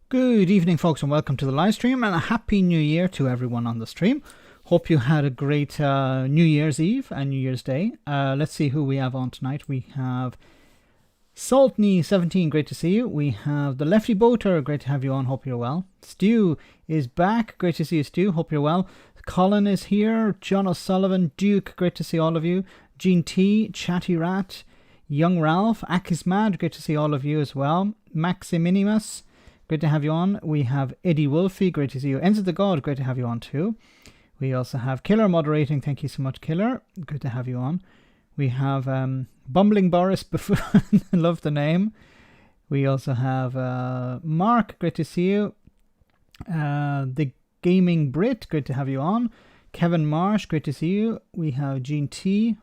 Good evening, folks, and welcome to the live stream, and a happy new year to everyone on the stream. Hope you had a great New Year's Eve and New Year's Day. Let's see who we have on tonight. We have Saltney17, great to see you. We have the Lefty Boater, great to have you on, hope you're well. Stu is back, great to see you, Stu, hope you're well. Colin is here, John O'Sullivan, Duke, great to see all of you. Jean T, Chatty Rat, Young Ralph, Akismad, great to see all of you as well. Maximinimus, great to have you on. We have Eddie Wolfie, great to see you. Enzo the God, great to have you on too. We also have Killer moderating, thank you so much, Killer, good to have you on. We have Bumbling Boris Buffoon, love the name. We also have Mark, great to see you. The Gaming Brit, great to have you on. Kevin Marsh, great to see you. We have Jean T,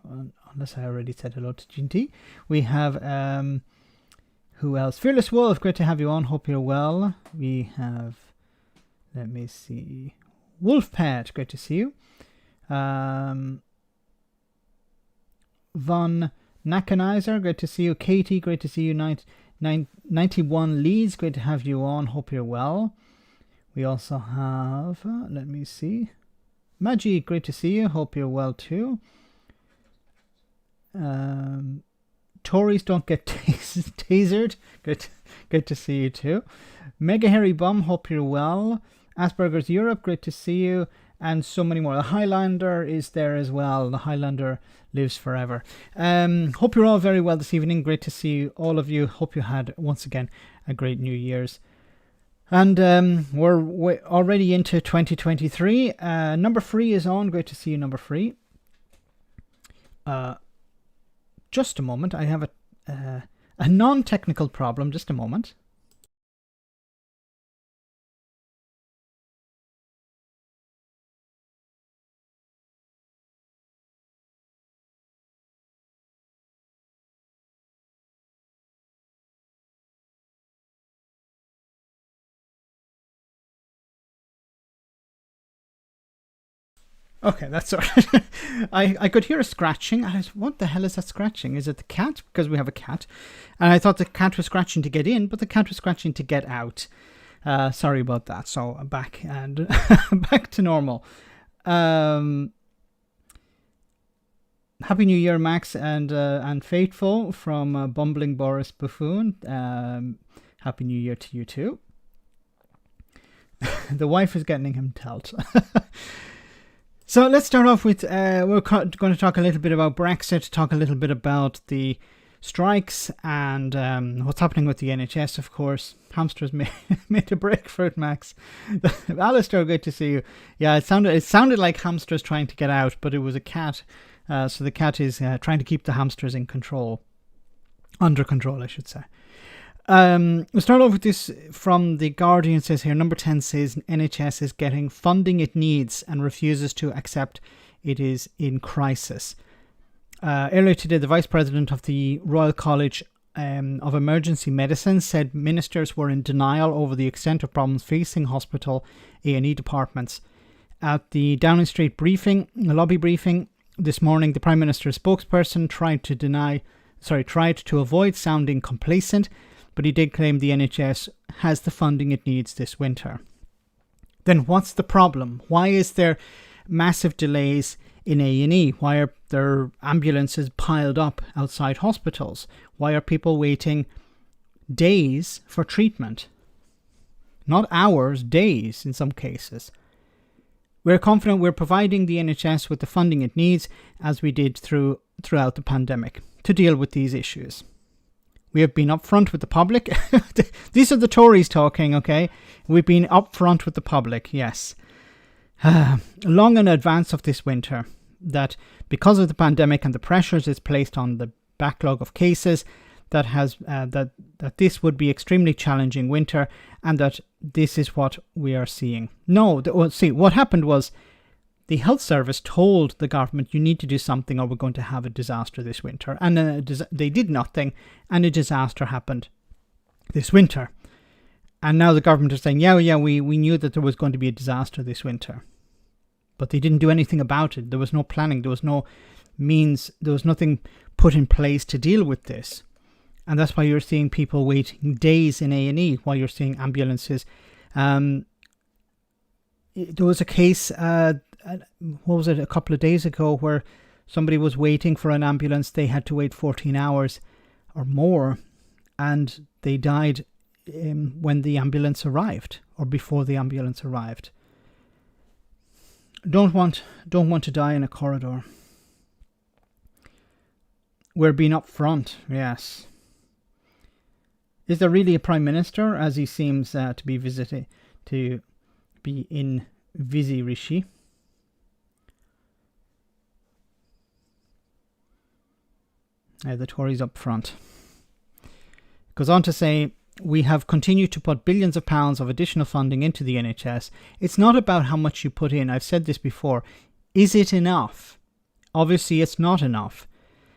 unless I already said hello to Jean T. We have who else? Fearless Wolf, great to have you on. Hope you're well. We have, let me see, Wolfpad, great to see you. Von Nakanizer, great to see you. Katie, great to see you. 91 Leeds, great to have you on. Hope you're well. We also have, let me see, Maggie, great to see you. Hope you're well too. Tories don't get tasered. Good to see you too. Mega Hairy Bum, hope you're well. Asperger's Europe, great to see you. And so many more. The Highlander is there as well. The Highlander lives forever. Hope you're all very well this evening. Great to see all of you. Hope you had, once again, a great New Year's. And we're already into 2023. Number 3 is on. Great to see you, number 3. Just a moment. I have a non-technical problem. Just a moment. Okay, that's all right. I could hear a scratching. I was, what the hell is that scratching? Is it the cat? Because we have a cat. And I thought the cat was scratching to get in, but the cat was scratching to get out. Sorry about that. So back and back to normal. Happy New Year, Max and Faithful from Bumbling Boris Buffoon. Happy New Year to you too. The wife is getting him telt. So let's start off with, we're going to talk a little bit about Brexit, talk a little bit about the strikes and what's happening with the NHS, of course. Hamsters made a break for it, Max. Alistair, good to see you. Yeah, it sounded like hamsters trying to get out, but it was a cat. So the cat is trying to keep the hamsters in control. Under control, I should say. We'll start off with this from The Guardian. Says here, number 10 says NHS is getting funding it needs and refuses to accept it is in crisis. Earlier today, the Vice President of the Royal College of Emergency Medicine said ministers were in denial over the extent of problems facing hospital A&E departments. At the Downing Street briefing, lobby briefing this morning, the Prime Minister's spokesperson tried to avoid sounding complacent, but he did claim the NHS has the funding it needs this winter. Then what's the problem? Why is there massive delays in A&E? Why are there ambulances piled up outside hospitals? Why are people waiting days for treatment? Not hours, days in some cases. We're confident we're providing the NHS with the funding it needs, as we did throughout the pandemic, to deal with these issues. We have been upfront with the public. These are the Tories talking, okay? We've been upfront with the public, yes. Long in advance of this winter, that because of the pandemic and the pressures it's placed on the backlog of cases, that this would be extremely challenging winter, and that this is what we are seeing. What happened was the health service told the government, you need to do something or we're going to have a disaster this winter. And they did nothing, and a disaster happened this winter. And now the government is saying, we knew that there was going to be a disaster this winter. But they didn't do anything about it. There was no planning. There was no means. There was nothing put in place to deal with this. And that's why you're seeing people waiting days in A&E while you're seeing ambulances. There was a case, what was it, a couple of days ago, where somebody was waiting for an ambulance. They had to wait 14 hours or more, and they died when the ambulance arrived, or before the ambulance arrived. Don't want to die in a corridor. We're being upfront, yes. Is there really a Prime Minister, as he seems to be in Visi Rishi? The Tories up front. Goes on to say, we have continued to put billions of pounds of additional funding into the NHS. It's not about how much you put in. I've said this before. Is it enough? Obviously, it's not enough.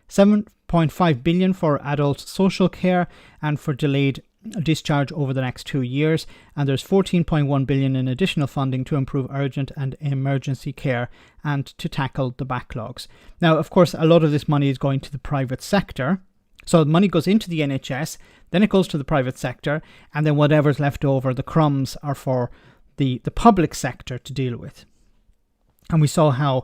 7.5 billion for adult social care and for delayed discharge over the next 2 years, and there's 14.1 billion in additional funding to improve urgent and emergency care and to tackle the backlogs. Now, of course, a lot of this money is going to the private sector. So the money goes into the NHS, then it goes to the private sector, and then whatever's left over, the crumbs, are for the public sector to deal with. And we saw how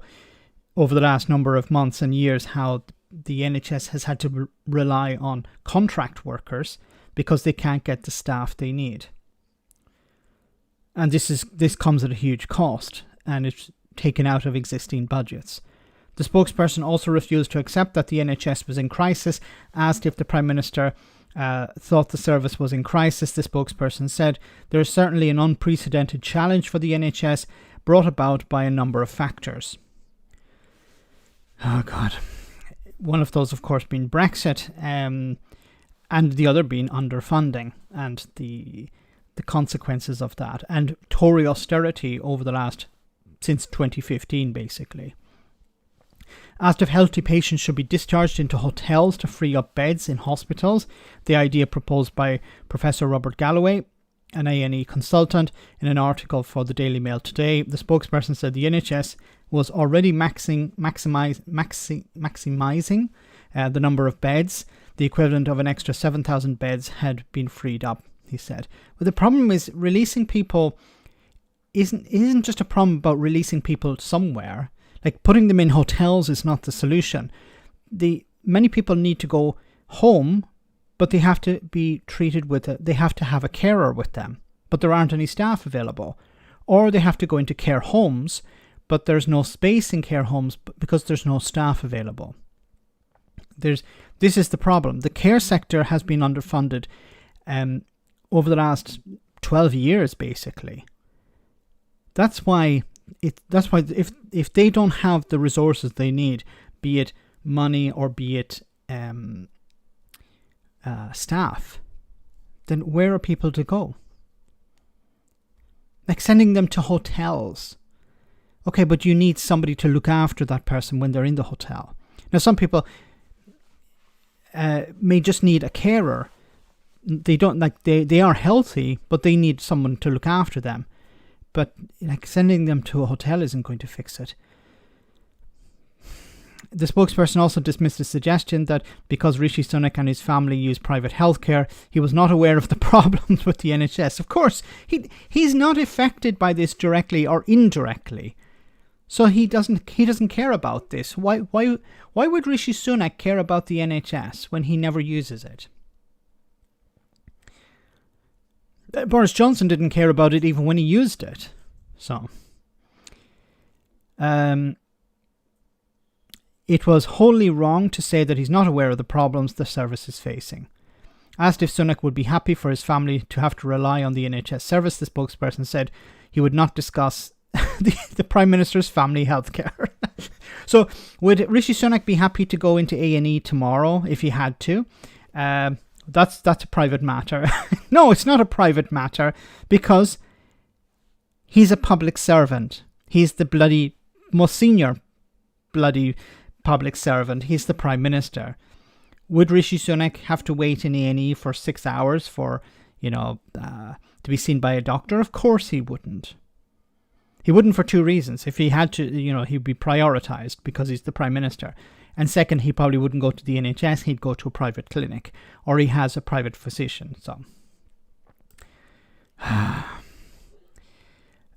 over the last number of months and years how the NHS has had to rely on contract workers because they can't get the staff they need. And this comes at a huge cost, and it's taken out of existing budgets. The spokesperson also refused to accept that the NHS was in crisis. Asked if the Prime Minister thought the service was in crisis, the spokesperson said, there is certainly an unprecedented challenge for the NHS brought about by a number of factors. Oh God. One of those, of course, being Brexit, and the other being underfunding and the consequences of that, and Tory austerity over the last, since 2015, basically. Asked if healthy patients should be discharged into hotels to free up beds in hospitals, the idea proposed by Professor Robert Galloway, an A&E consultant, in an article for the Daily Mail today. The spokesperson said the NHS was already maximizing the number of beds. The equivalent of an extra 7,000 beds had been freed up, he said. But the problem is releasing people isn't just a problem about releasing people somewhere. Like putting them in hotels is not the solution. Many people need to go home, but they have to be treated they have to have a carer with them, but there aren't any staff available. Or they have to go into care homes, but there's no space in care homes because there's no staff available. This is the problem. The care sector has been underfunded over the last 12 years, basically. That's why if they don't have the resources they need, be it money or be it staff, then where are people to go? Like sending them to hotels. Okay, but you need somebody to look after that person when they're in the hotel. Now, some people may just need a carer. They don't they are healthy, but they need someone to look after them. But sending them to a hotel isn't going to fix it. The spokesperson also dismissed the suggestion that because Rishi Sunak and his family use private healthcare, he was not aware of the problems with the NHS. Of course, he's not affected by this directly or indirectly. So he doesn't care about this. Why would Rishi Sunak care about the NHS when he never uses it? Boris Johnson didn't care about it even when he used it. So, it was wholly wrong to say that he's not aware of the problems the service is facing. Asked if Sunak would be happy for his family to have to rely on the NHS service, the spokesperson said he would not discuss the Prime Minister's family healthcare. So, would Rishi Sunak be happy to go into A&E tomorrow if he had to? That's a private matter. No, it's not a private matter because he's a public servant. He's the bloody most senior bloody public servant. He's the Prime Minister. Would Rishi Sunak have to wait in A&E for 6 hours for, to be seen by a doctor? Of course he wouldn't. He wouldn't for two reasons. If he had to, he'd be prioritized because he's the Prime Minister. And second, he probably wouldn't go to the NHS, he'd go to a private clinic, or he has a private physician. So,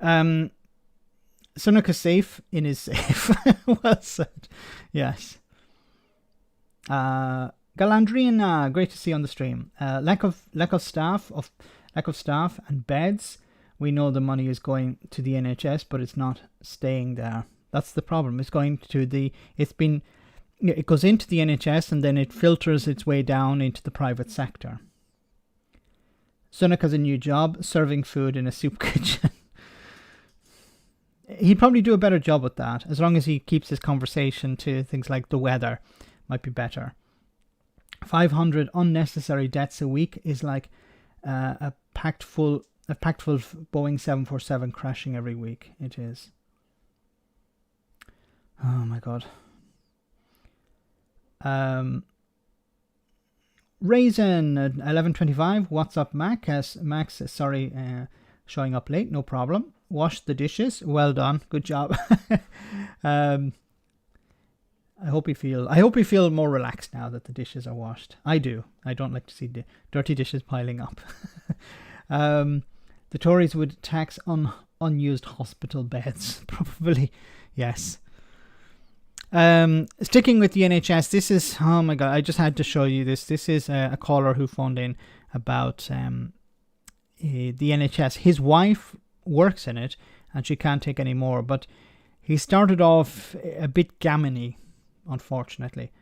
Sunak is safe in his safe. Well said. Yes. Galandrian, great to see you on the stream. Lack of staff and beds. We know the money is going to the NHS, but it's not staying there. That's the problem. It goes into the NHS and then it filters its way down into the private sector. Sunak has a new job, serving food in a soup kitchen. He'd probably do a better job with that, as long as he keeps his conversation to things like the weather. Might be better. 500 unnecessary deaths a week is like a packed full of Boeing 747 crashing every week. It is. Oh my god. Raisin at 11:25. What's up, Max? Sorry, showing up late. No problem. Washed the dishes. Well done. Good job. I hope you feel more relaxed now that the dishes are washed. I do. I don't like to see the dirty dishes piling up. The Tories would tax on unused hospital beds. Probably, yes. Sticking with the NHS, this is, oh my god, I just had to show you this. This is a caller who phoned in about the NHS. His wife works in it and she can't take any more, but he started off a bit gammony, unfortunately.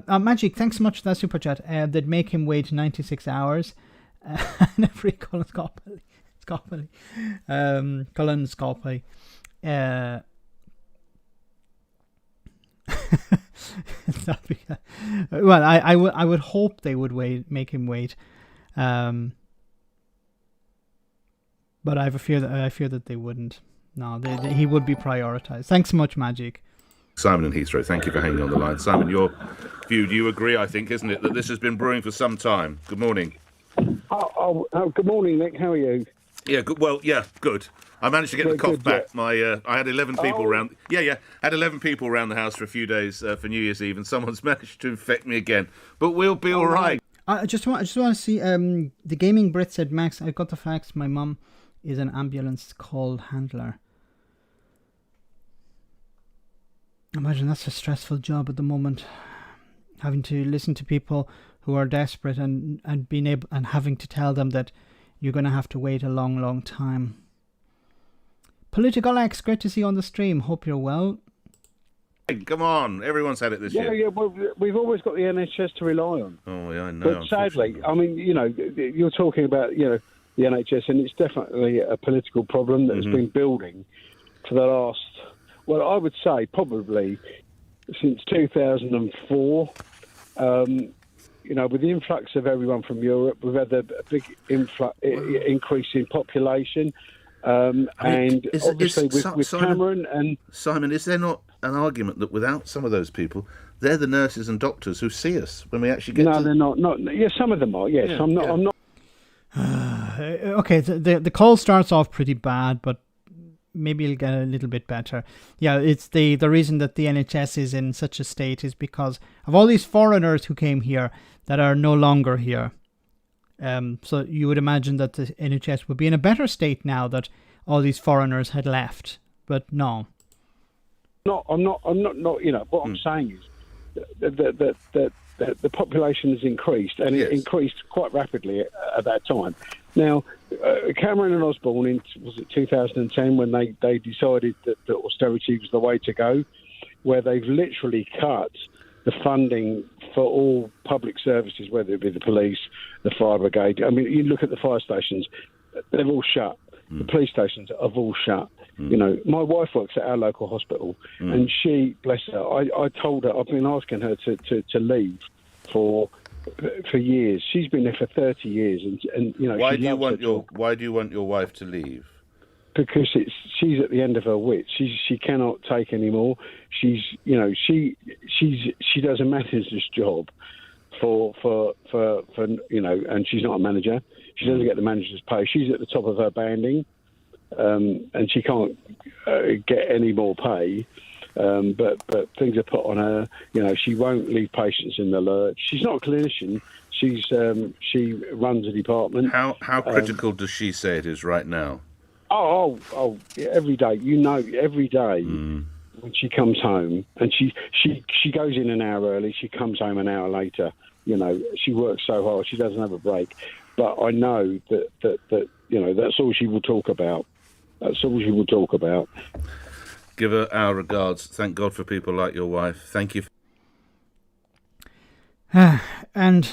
Magic, thanks so much for that super chat. They'd make him wait 96 hours and every Cullen Scopely. Cullen Scopely. Well, I would hope they would make him wait, but I have a fear that they wouldn't. No, he would be prioritized. Thanks so much, Magic. Simon and Heathrow, thank you for hanging on the line. Simon, your view, do you agree, I think, isn't it, that this has been brewing for some time? Good morning. Oh, good morning, Nick. How are you? Yeah, good. Well, yeah, good. I managed to get the cough back. Yeah. I had 11 people around. Had 11 people around the house for a few days for New Year's Eve, and someone's managed to infect me again. But we'll be all right. I just want to see. The Gaming Brit said, Max, I got the facts. My mum is an ambulance call handler. Imagine that's a stressful job at the moment, having to listen to people who are desperate and being able and having to tell them that you're going to have to wait a long, long time. Political X, great to see you on the stream. Hope you're well. Hey, come on, everyone's had it this year. Yeah, well, we've always got the NHS to rely on. Oh, yeah, I know. But sadly, I mean, you're talking about, the NHS, and it's definitely a political problem that has been building for the last, well, I would say probably since 2004. With the influx of everyone from Europe, we've had a big increase in population. And obviously with Cameron and... Simon, is there not an argument that without some of those people, they're the nurses and doctors who see us when we actually get to... No, they're not. Yeah, some of them are, yes. Yeah, I'm not... Okay, the call starts off pretty bad, but maybe it'll get a little bit better. Yeah, it's the reason that the NHS is in such a state is because of all these foreigners who came here that are no longer here. So you would imagine that the NHS would be in a better state now that all these foreigners had left, but no. I'm not. What I'm saying is that the population has increased, and it increased quite rapidly at that time. Now, Cameron and Osborne, was it 2010, when they decided that austerity was the way to go, where they've literally cut the funding for all public services, whether it be the police, the fire brigade. I mean, you look at the fire stations, they've all shut. The police stations have all shut. My wife works at our local hospital, and she, bless her, I told her, I've been asking her to leave for years. She's been there for 30 years, and why do you want your wife to leave? Because she's at the end of her wits. She cannot take any more. She does a manager's job for and she's not a manager. She doesn't get the manager's pay. She's at the top of her banding, and she can't get any more pay. but things are put on her. She won't leave patients in the lurch. She's not a clinician. She runs a department. How critical does she say it is right now? Oh, every day. Every day when she comes home, and she goes in an hour early, she comes home an hour later. She works so hard, she doesn't have a break. But I know that that's all she will talk about. That's all she will talk about. Give her our regards. Thank God for people like your wife. Thank you. And,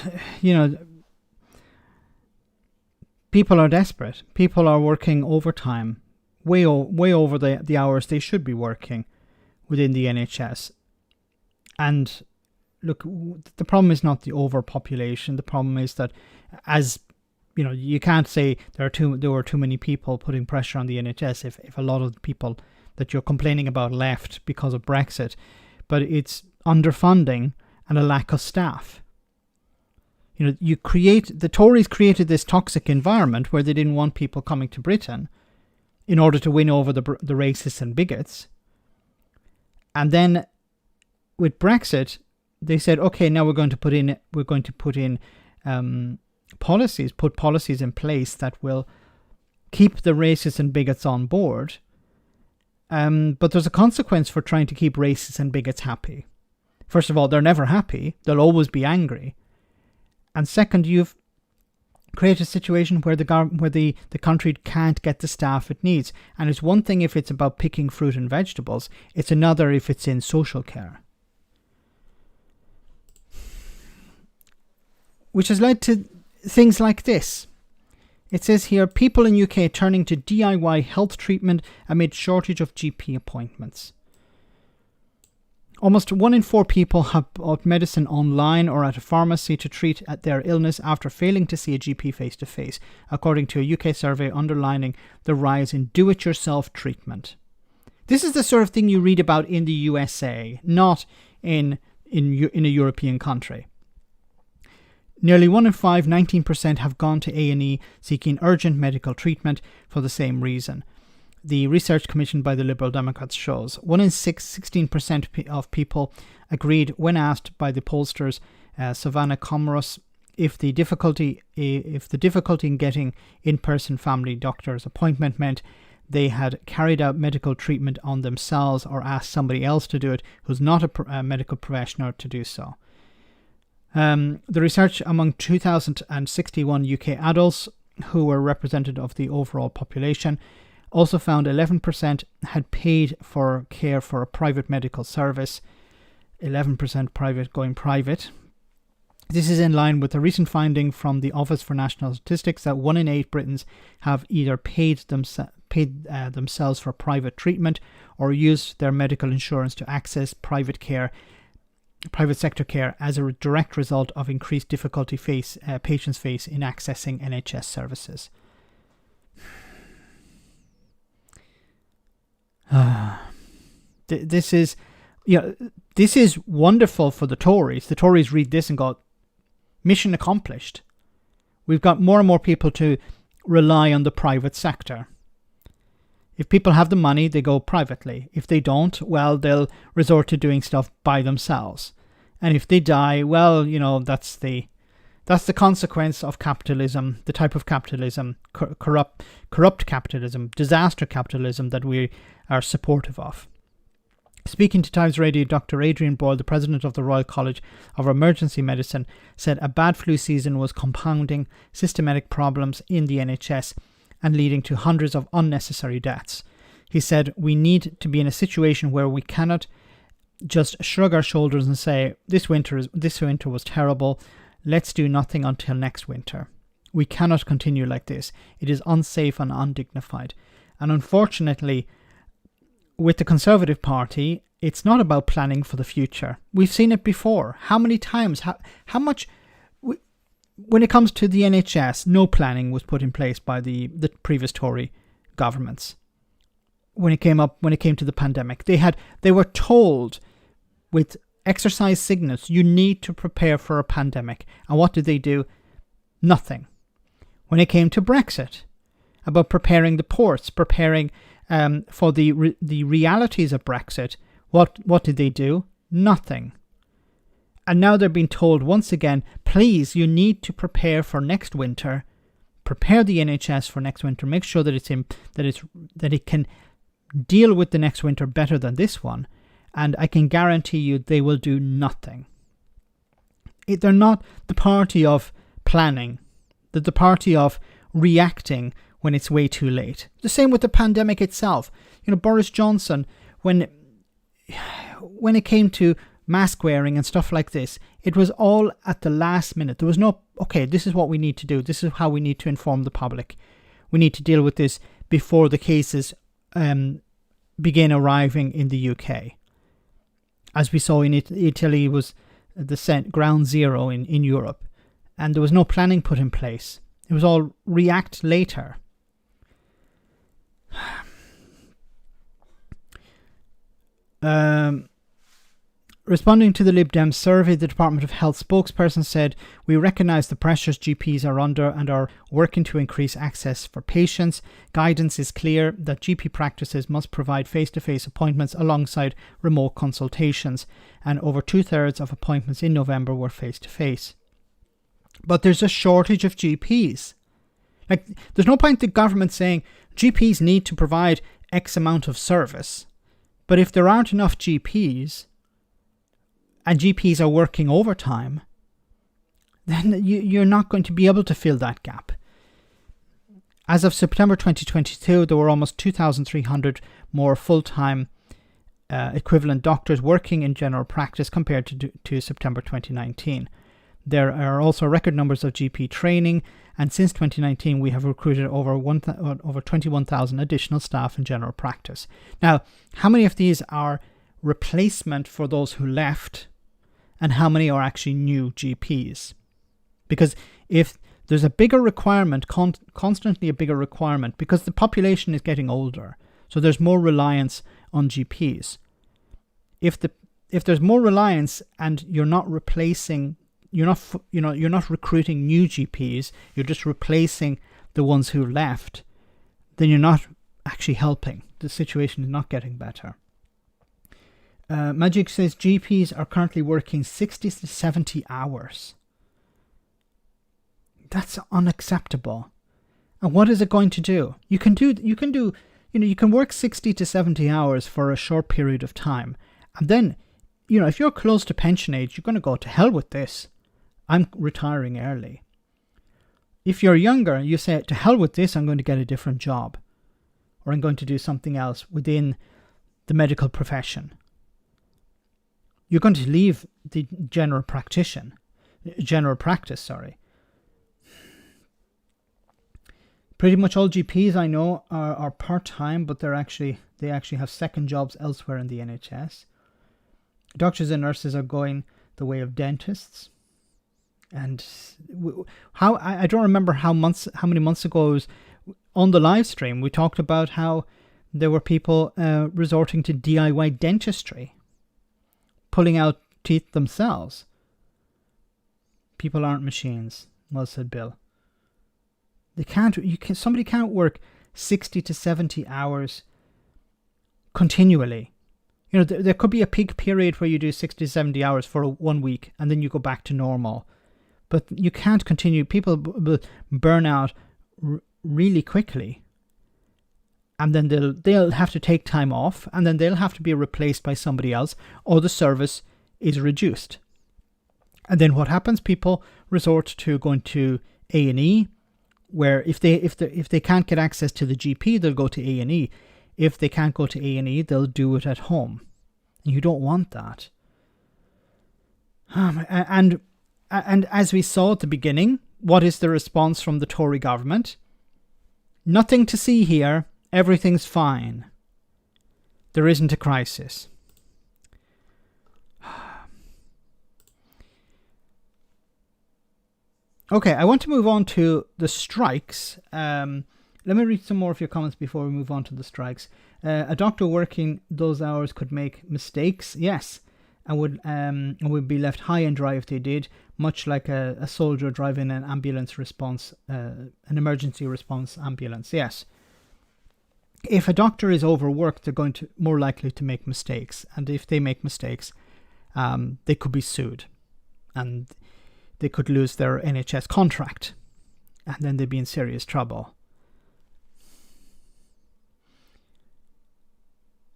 people are desperate. People are working overtime, way over the hours they should be working within the NHS. And look, the problem is not the overpopulation. The problem is that, as you can't say there were too many people putting pressure on the NHS if a lot of the people that you're complaining about left because of Brexit, but it's underfunding and a lack of staff. The Tories created this toxic environment where they didn't want people coming to Britain in order to win over the racists and bigots. And then with Brexit, they said, okay, now we're going to put in policies in place that will keep the racists and bigots on board. But there's a consequence for trying to keep racists and bigots happy. First of all, they're never happy. They'll always be angry. And second, you've created a situation where the country can't get the staff it needs. And it's one thing if it's about picking fruit and vegetables. It's another if it's in social care. Which has led to things like this. It says here, people in UK turning to DIY health treatment amid shortage of GP appointments. Almost 1 in 4 people have bought medicine online or at a pharmacy to treat their illness after failing to see a GP face-to-face, according to a UK survey underlining the rise in do-it-yourself treatment. This is the sort of thing you read about in the USA, not in a European country. Nearly 1 in 5, 19%, have gone to A&E seeking urgent medical treatment for the same reason. The research commissioned by the Liberal Democrats shows 1 in 6, 16% of people agreed when asked by the pollsters Savannah Comros if the difficulty in getting in-person family doctor's appointment meant they had carried out medical treatment on themselves or asked somebody else to do it who's not a medical professional to do so. The research among 2,061 UK adults who were representative of the overall population also found 11% had paid for care for a private medical service, 11% going private. This is in line with a recent finding from the Office for National Statistics that 1 in 8 Britons have either paid themselves for private treatment or used their medical insurance to access private sector care as a direct result of increased difficulty patients face in accessing NHS services. This is wonderful for the Tories. The Tories read this and go, mission accomplished. We've got more and more people to rely on the private sector. If people have the money, they go privately. If they don't, well, they'll resort to doing stuff by themselves. And if they die, well, that's the consequence of capitalism, the type of capitalism, corrupt capitalism, disaster capitalism that we are supportive of. Speaking to Times Radio, Dr. Adrian Boyle, the president of the Royal College of Emergency Medicine, said a bad flu season was compounding systematic problems in the NHS and leading to hundreds of unnecessary deaths. He said, we need to be in a situation where we cannot just shrug our shoulders and say, this winter was terrible, let's do nothing until next winter. We cannot continue like this. It is unsafe and undignified. And unfortunately, with the Conservative Party, it's not about planning for the future. We've seen it before. How many times, how much, when it comes to the NHS, no planning was put in place by the previous Tory governments. When it came to the pandemic, they were told with exercise signals, you need to prepare for a pandemic. And what did they do? Nothing. When it came to Brexit, about preparing the ports, preparing for the realities of Brexit, What did they do? Nothing. And now they're being told once again, please, you need to prepare for next winter. Prepare the NHS for next winter. Make sure that it can deal with the next winter better than this one. And I can guarantee you they will do nothing. They're not the party of planning. They're the party of reacting when it's way too late. The same with the pandemic itself. Boris Johnson, when it came to mask wearing and stuff like this, it was all at the last minute. There was no, okay, this is what we need to do. This is how we need to inform the public. We need to deal with this before the cases begin arriving in the UK. As we saw in Italy was the ground zero in Europe. And there was no planning put in place. It was all react later. Responding to the Lib Dem survey, the Department of Health spokesperson said, "We recognise the pressures GPs are under and are working to increase access for patients. Guidance is clear that GP practices must provide face-to-face appointments alongside remote consultations, and over 2/3 of appointments in November were face-to-face." But there's a shortage of GPs. There's no point the government saying GPs need to provide X amount of service. But if there aren't enough GPs, and GPs are working overtime, then you're not going to be able to fill that gap. As of September 2022, there were almost 2,300 more full-time equivalent doctors working in general practice compared to September 2019. There are also record numbers of GP training, and since 2019 we have recruited over 21,000 additional staff in general practice. Now, how many of these are replacement for those who left, and how many are actually new GPs? Because if there's a bigger requirement, constantly a bigger requirement, because the population is getting older, so there's more reliance on GPs. If there's more reliance and you're not replacing, you're not recruiting new GPs, you're just replacing the ones who left, then you're not actually helping. The situation is not getting better. Magic says GPs are currently working 60 to 70 hours. That's unacceptable. And what is it going to do? You can work 60 to 70 hours for a short period of time. And then, if you're close to pension age, you're going to go, to hell with this. I'm retiring early. If you're younger, you say, to hell with this, I'm going to get a different job. Or I'm going to do something else within the medical profession. You're going to leave the general practice. Pretty much all GPs I know are part-time, but they actually have second jobs elsewhere in the NHS. Doctors and nurses are going the way of dentists. And I don't remember how many months ago it was on the live stream we talked about how there were people resorting to DIY dentistry, pulling out teeth themselves. People aren't machines, well said Bill. Somebody can't work 60 to 70 hours continually. There could be a peak period where you do 60 to 70 hours for 1 week and then you go back to normal. But you can't continue. People will burn out really quickly. And then they'll have to take time off, and then they'll have to be replaced by somebody else, or the service is reduced. And then what happens? People resort to going to A&E, where if they can't get access to the GP, they'll go to A&E. If they can't go to A&E, they'll do it at home. And you don't want that. And as we saw at the beginning, what is the response from the Tory government? Nothing to see here. Everything's fine. There isn't a crisis. Okay, I want to move on to the strikes. Let me read some more of your comments before we move on to the strikes. A doctor working those hours could make mistakes, yes, and would be left high and dry if they did, much like a soldier driving an ambulance response, an emergency response ambulance, yes. if a doctor is overworked, they're going to more likely to make mistakes. And if they make mistakes, they could be sued. And they could lose their NHS contract. And then they'd be in serious trouble.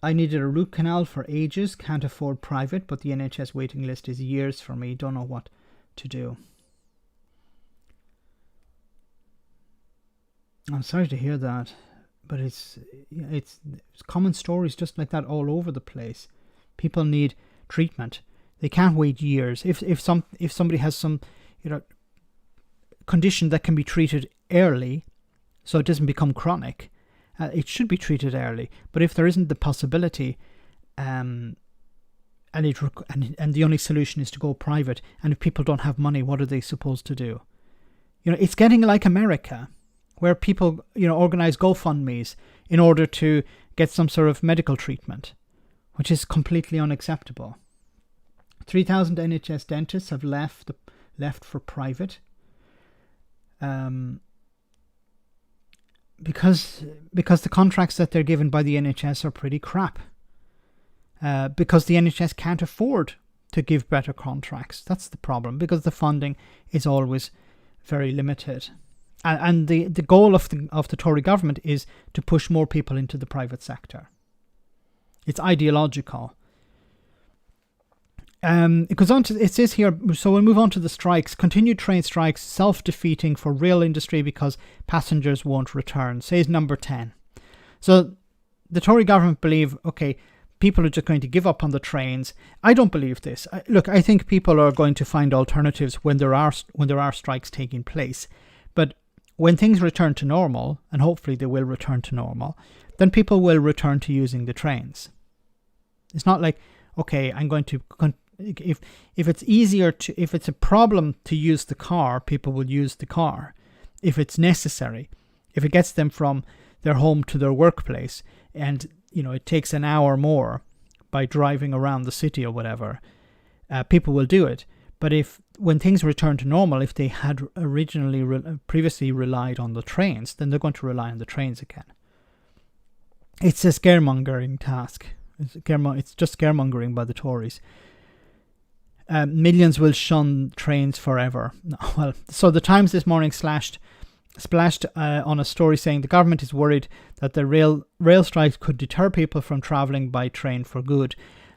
I needed a root canal for ages, can't afford private, but the NHS waiting list is years for me, don't know what to do. I'm sorry to hear that, but it's common stories just like that all over the place. People need treatment. They can't wait years. If somebody has some, condition that can be treated early, so it doesn't become chronic, it should be treated early. But if there isn't the possibility, and the only solution is to go private, and if people don't have money, what are they supposed to do? It's getting like America, where people organize GoFundMes in order to get some sort of medical treatment, which is completely unacceptable. 3,000 NHS dentists have left for private. Because the contracts that they're given by the NHS are pretty crap. Because the NHS can't afford to give better contracts. That's the problem, because the funding is always very limited. And the goal of the Tory government is to push more people into the private sector. It's ideological. It says here, so we'll move on to the strikes. Continued train strikes, self-defeating for rail industry because passengers won't return, says number 10. So the Tory government believe, okay, people are just going to give up on the trains. I don't believe this. I think people are going to find alternatives when there are strikes taking place. But when things return to normal, and hopefully they will return to normal, then people will return to using the trains. It's not like, okay, I'm going to... If it's easier to, if it's a problem to use the car, people will use the car if it's necessary. If it gets them from their home to their workplace, and it takes an hour more by driving around the city or whatever, people will do it. But when things return to normal, if they had previously relied on the trains, then they're going to rely on the trains again. It's a scaremongering task. It's just scaremongering by the Tories. Millions will shun trains forever. Well, so the Times this morning splashed on a story saying the government is worried that the rail strikes could deter people from travelling by train for good.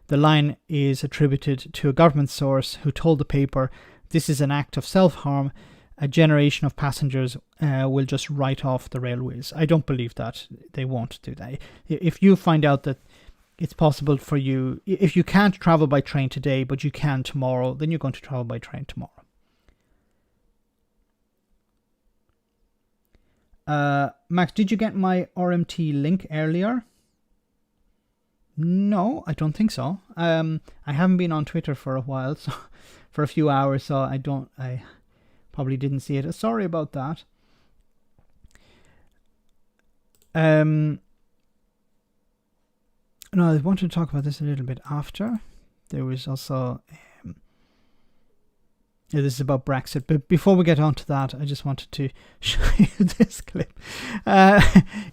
The line is attributed to a government source who told the paper, "This is an act of self-harm. A generation of passengers will just write off the railways." I don't believe that. They won't do that. If you find out that it's possible for you, if you can't travel by train today, but you can tomorrow, then you're going to travel by train tomorrow. Max, did you get my RMT link earlier? No, I don't think so. I haven't been on Twitter for a while, so for a few hours, so I probably didn't see it. Sorry about that. No, I wanted to talk about this a little bit after. There was also... this is about Brexit. But before we get on to that, I just wanted to show you this clip.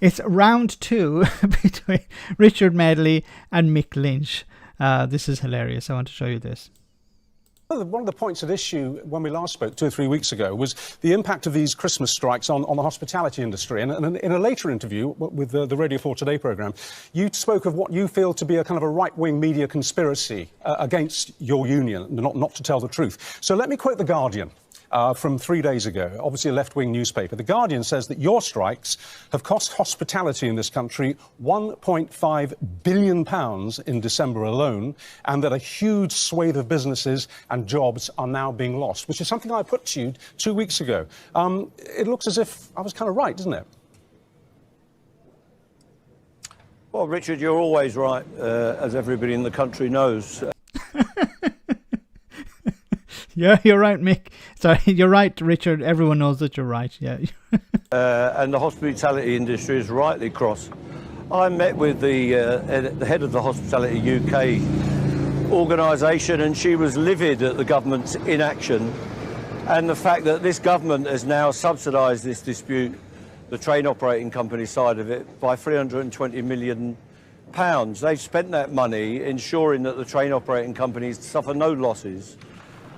It's round 2 between Richard Medley and Mick Lynch. This is hilarious. I want to show you this. One of the points at issue when we last spoke 2 or 3 weeks ago was the impact of these Christmas strikes on the hospitality industry. And in a later interview with the Radio 4 Today programme, you spoke of what you feel to be a kind of a right-wing media conspiracy against your union, not to tell the truth. So let me quote The Guardian. From 3 days ago, obviously a left-wing newspaper. The Guardian says that your strikes have cost hospitality in this country £1.5 billion in December alone, and that a huge swathe of businesses and jobs are now being lost, which is something I put to you 2 weeks ago. It looks as if I was kind of right, doesn't it? Well, Richard, you're always right, as everybody in the country knows. Yeah, you're right, Mick. Sorry, you're right, Richard. Everyone knows that you're right, yeah. And the hospitality industry is rightly cross. I met with the head of the Hospitality UK organisation, and she was livid at the government's inaction and the fact that this government has now subsidised this dispute the train operating company side of it by £320 million. They've spent that money ensuring that the train operating companies suffer no losses,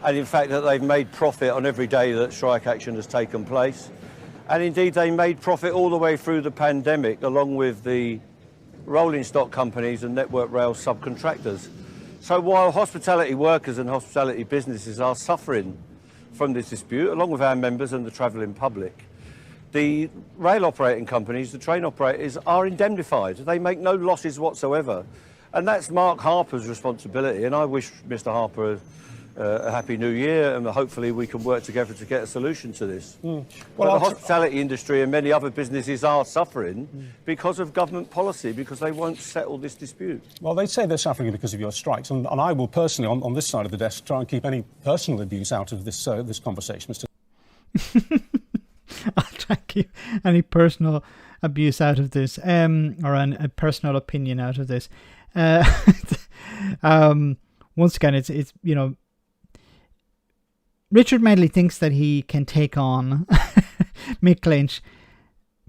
and in fact that they've made profit on every day that strike action has taken place. And indeed they made profit all the way through the pandemic, along with the rolling stock companies and Network Rail subcontractors. So while hospitality workers and hospitality businesses are suffering from this dispute, along with our members and the travelling public, the rail operating companies, the train operators, are indemnified. They make no losses whatsoever. And that's Mark Harper's responsibility. And I wish Mr. Harper a happy new year, and hopefully we can work together to get a solution to this. Well, the hospitality industry and many other businesses are suffering because of government policy, because they won't settle this dispute. Well, they say they're suffering because of your strikes, and I will personally, on this side of the desk, try and keep any personal abuse out of this this conversation, Mr. I'll try and keep any personal abuse out of this, or a personal opinion out of this. Once again, it's you know, Richard Medley thinks that he can take on Mick Lynch,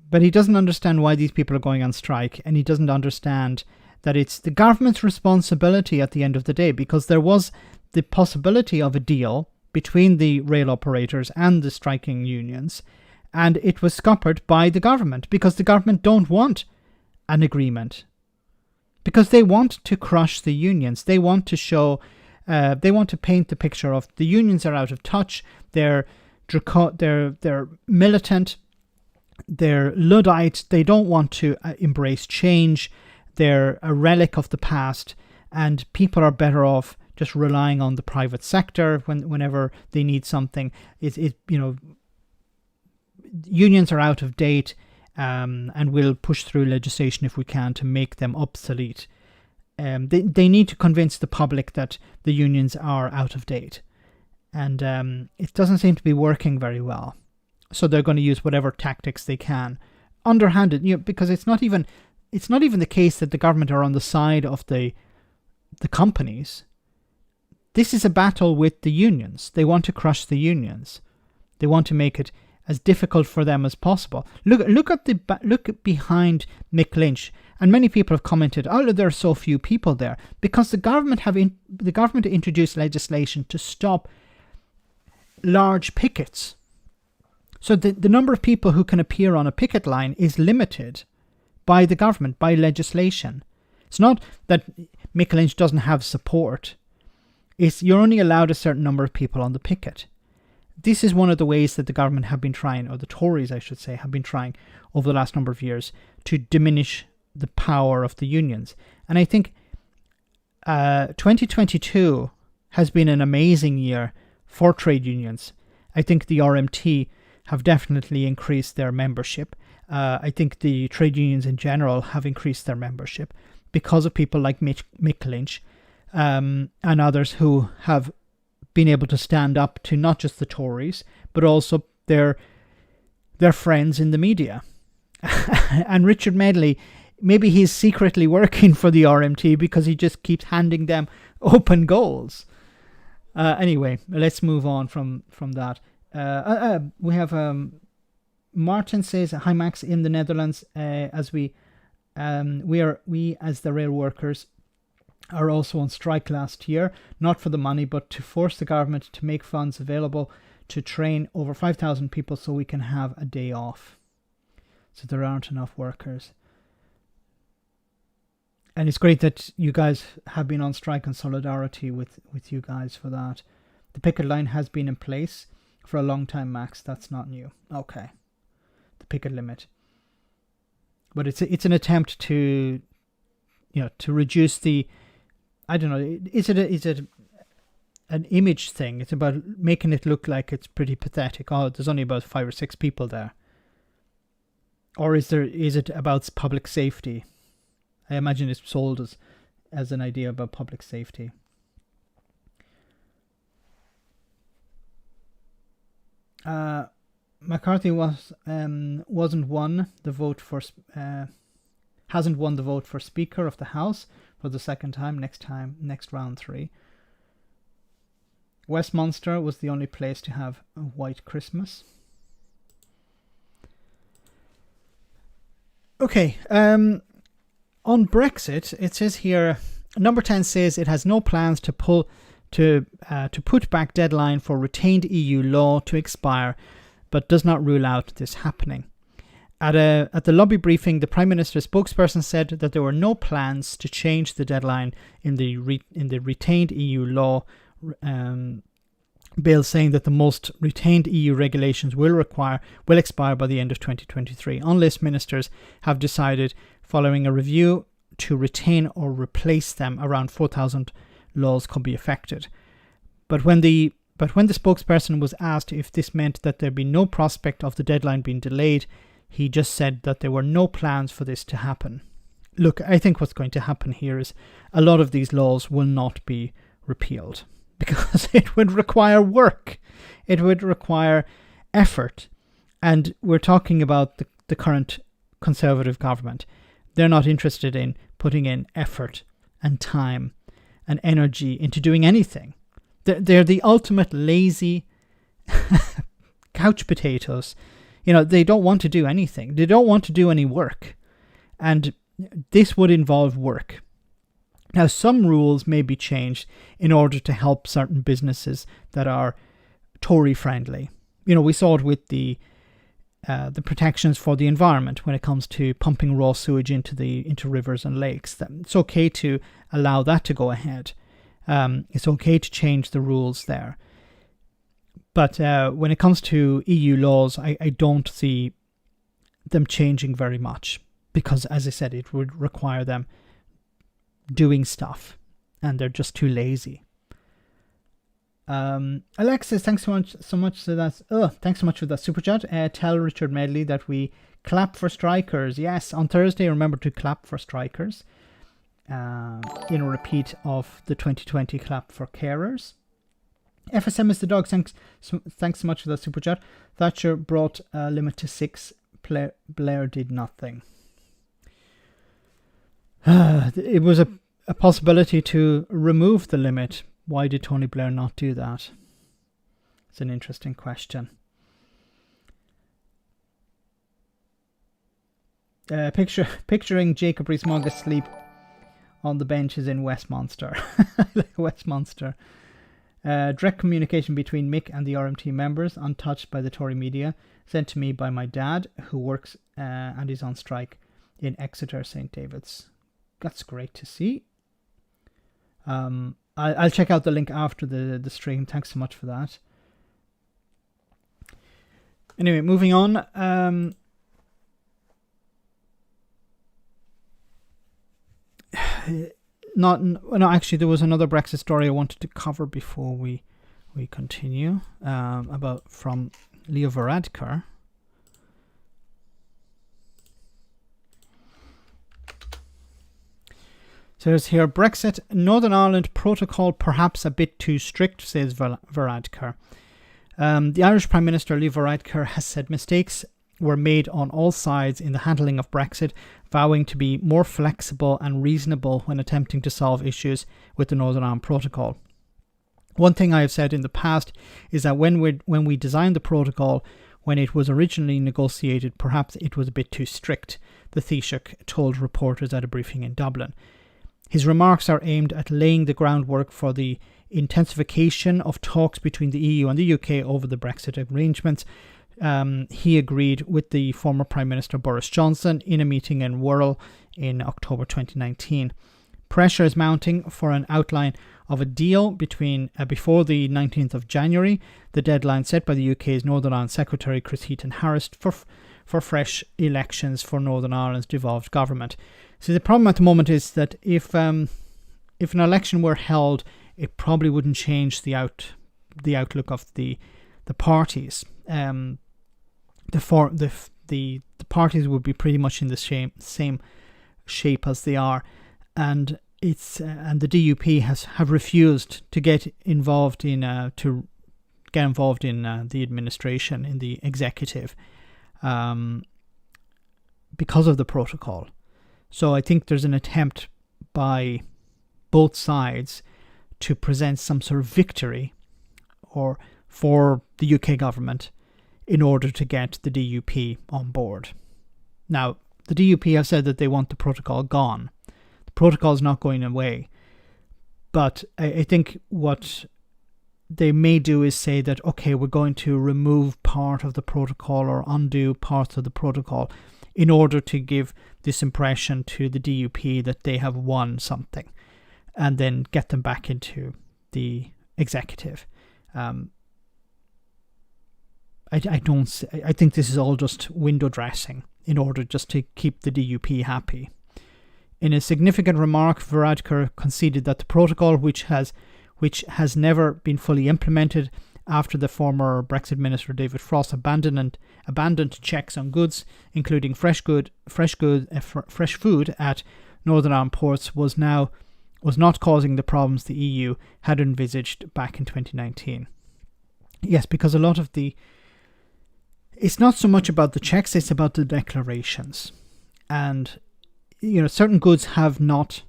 but he doesn't understand why these people are going on strike, and he doesn't understand that it's the government's responsibility at the end of the day, because there was the possibility of a deal between the rail operators and the striking unions, and it was scuppered by the government because the government don't want an agreement, because they want to crush the unions. They want to show, they want to paint the picture of the unions are out of touch, they're militant, they're Luddite, they don't want to embrace change, they're a relic of the past, and people are better off just relying on the private sector whenever they need something. Unions are out of date, and we'll push through legislation if we can to make them obsolete. They need to convince the public that the unions are out of date, and it doesn't seem to be working very well. So they're going to use whatever tactics they can, underhanded, because it's not even the case that the government are on the side of the companies. This is a battle with the unions. They want to crush the unions. They want to make it as difficult for them as possible. Look behind Mick Lynch, and many people have commented, "Oh, there are so few people there," because the government introduced legislation to stop large pickets. So the number of people who can appear on a picket line is limited by the government, by legislation. It's not that Mick Lynch doesn't have support. You're only allowed a certain number of people on the picket. This is one of the ways that the government have been trying, or the Tories, I should say, have been trying over the last number of years to diminish the power of the unions. And I think 2022 has been an amazing year for trade unions. I think the RMT have definitely increased their membership. I think the trade unions in general have increased their membership because of people like Mick Lynch and others who have been able to stand up to not just the Tories, but also their friends in the media. And Richard Medley, maybe he's secretly working for the RMT because he just keeps handing them open goals. Anyway, let's move on from that. We have Martin says, "Hi Max, in the Netherlands, as we as the rail workers are also on strike last year, not for the money, but to force the government to make funds available to train over 5,000 people so we can have a day off. So there aren't enough workers." And it's great that you guys have been on strike, and solidarity with you guys for that. The picket line has been in place for a long time, Max. That's not new. Okay. The picket limit. But it's an attempt to reduce the, I don't know, is it an image thing? It's about making it look like it's pretty pathetic. Oh, there's only about 5 or 6 people there. Or is it about public safety? I imagine it's sold as an idea about public safety. McCarthy hasn't won the vote for Speaker of the House for the second time. Next round 3. Westminster was the only place to have a white Christmas. Okay. On Brexit, it says here, number 10 says it has no plans to put back deadline for retained EU law to expire, but does not rule out this happening. At the lobby briefing, the Prime Minister's spokesperson said that there were no plans to change the deadline in the retained EU law bill, saying that the most retained EU regulations will expire by the end of 2023, unless ministers have decided, following a review, to retain or replace them. Around 4,000 laws could be affected. But when the spokesperson was asked if this meant that there'd be no prospect of the deadline being delayed, he just said that there were no plans for this to happen. Look, I think what's going to happen here is a lot of these laws will not be repealed because it would require work. It would require effort. And we're talking about the current Conservative government. They're not interested in putting in effort and time and energy into doing anything. They're the ultimate lazy couch potatoes. You know, they don't want to do anything. They don't want to do any work. And this would involve work. Now, some rules may be changed in order to help certain businesses that are Tory friendly. You know, we saw it with the protections for the environment when it comes to pumping raw sewage into rivers and lakes. It's okay to allow that to go ahead. It's okay to change the rules there. But when it comes to EU laws, I don't see them changing very much because, as I said, it would require them doing stuff, and they're just too lazy. Alexis, thanks so much for that. Thanks so much for that super chat. Tell Richard Medley that we clap for strikers. Yes, on Thursday, remember to clap for strikers. In a repeat of the 2020 clap for carers. FSM is the dog. Thanks so much for that super chat. Thatcher brought a limit to 6. Blair did nothing. It was a possibility to remove the limit. Why did Tony Blair not do that? It's an interesting question. Picturing Jacob Rees-Mogg asleep on the benches in Westminster. Westminster. Direct communication between Mick and the RMT members, untouched by the Tory media, sent to me by my dad, who works and is on strike in Exeter, St. David's. That's great to see. I'll check out the link after the stream. Thanks so much for that. Anyway, moving on. Actually, there was another Brexit story I wanted to cover before we continue. From Leo Varadkar. So there's here, Brexit, Northern Ireland protocol perhaps a bit too strict, says Varadkar. The Irish Prime Minister, Leo Varadkar, has said mistakes were made on all sides in the handling of Brexit, vowing to be more flexible and reasonable when attempting to solve issues with the Northern Ireland Protocol. One thing I have said in the past is that when we designed the protocol, when it was originally negotiated, perhaps it was a bit too strict, the Taoiseach told reporters at a briefing in Dublin. His remarks are aimed at laying the groundwork for the intensification of talks between the EU and the UK over the Brexit arrangements. He agreed with the former Prime Minister Boris Johnson in a meeting in Wirral in October 2019. Pressure is mounting for an outline of a deal before the 19th of January, the deadline set by the UK's Northern Ireland Secretary Chris Heaton-Harris for fresh elections for Northern Ireland's devolved government. So the problem at the moment is that if an election were held, it probably wouldn't change the outlook of the parties. The parties would be pretty much in the same shape as they are, and the DUP have refused to get involved in the administration, in the executive, because of the protocol. So I think there's an attempt by both sides to present some sort of victory for the UK government in order to get the DUP on board. Now, The DUP have said that they want the protocol gone. The protocol is not going away. But I think what they may do is say that, okay, we're going to remove part of the protocol or undo parts of the protocol in order to give this impression to the DUP that they have won something, and then get them back into the executive. I think this is all just window dressing in order just to keep the DUP happy. In a significant remark, Varadkar conceded that the protocol, which has never been fully implemented after the former Brexit Minister David Frost abandoned checks on goods, including fresh food at Northern Ireland ports, was not causing the problems the EU had envisaged back in 2019. Yes, because a lot of it's not so much about the checks, it's about the declarations. And, certain goods have not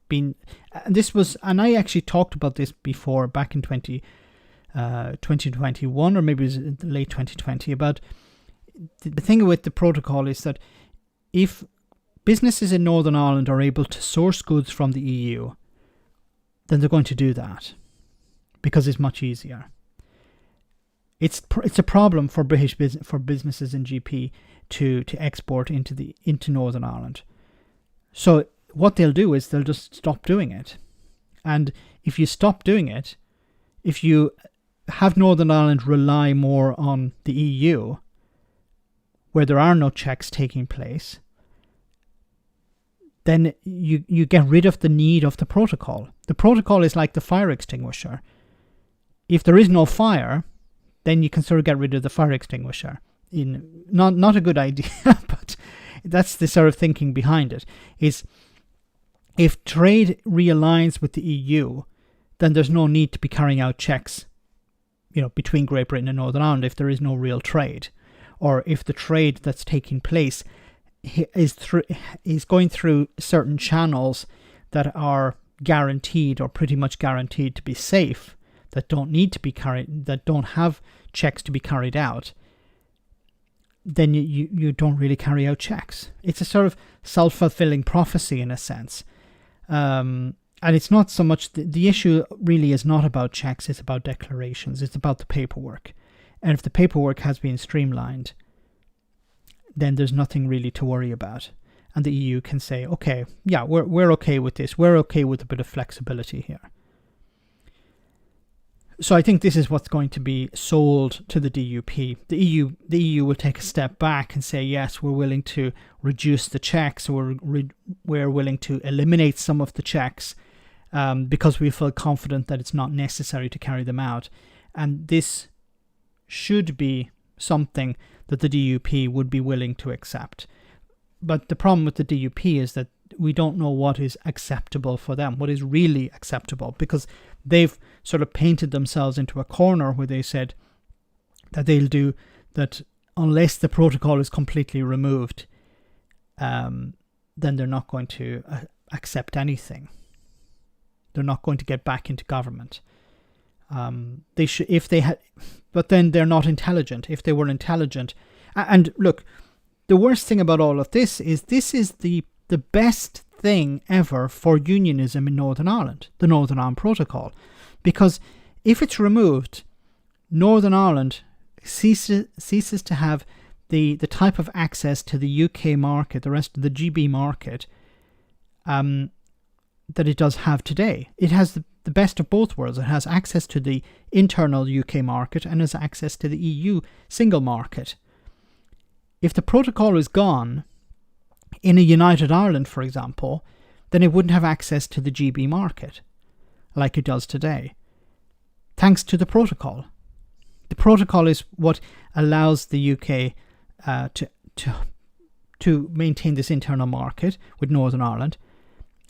been, and I actually talked about this before back in 2021, or maybe it was late 2020, about the thing with the protocol is that if businesses in Northern Ireland are able to source goods from the EU, then they're going to do that because it's much easier. It's a problem for businesses in GP to export into Northern Ireland. So what they'll do is they'll just stop doing it. And if you stop doing it, if you have Northern Ireland rely more on the EU, where there are no checks taking place, then you get rid of the need of the protocol. The protocol is like the fire extinguisher. If there is no fire, then you can sort of get rid of the fire extinguisher. Not a good idea, but that's the sort of thinking behind it. Is if trade realigns with the EU, then there's no need to be carrying out checks, between Great Britain and Northern Ireland if there is no real trade, or if the trade that's taking place is going through certain channels that are guaranteed or pretty much guaranteed to be safe, that don't have checks to be carried out, then you don't really carry out checks. It's a sort of self-fulfilling prophecy in a sense. And it's not so much, the issue really is not about checks, it's about declarations, it's about the paperwork. And if the paperwork has been streamlined, then there's nothing really to worry about. And the EU can say, okay, yeah, we're okay with this, we're okay with a bit of flexibility here. So I think this is what's going to be sold to the DUP. The EU will take a step back and say, yes, we're willing to reduce the checks, or we're willing to eliminate some of the checks because we feel confident that it's not necessary to carry them out. And this should be something that the DUP would be willing to accept. But the problem with the DUP is that we don't know what is acceptable for them, what is really acceptable, because they've sort of painted themselves into a corner where they said that they'll do that unless the protocol is completely removed, then they're not going to accept anything. They're not going to get back into government. They should, if they had, but then they're not intelligent. If they were intelligent, and look, the worst thing about all of this is the best thing ever for unionism in Northern Ireland, the Northern Ireland Protocol. Because if it's removed, Northern Ireland ceases to have the type of access to the UK market, the rest of the GB market, that it does have today. It has the best of both worlds. It has access to the internal UK market and has access to the EU single market. If the protocol is gone, in a united Ireland, for example, then it wouldn't have access to the GB market like it does today, thanks to the protocol. The protocol is what allows the UK to maintain this internal market with Northern Ireland,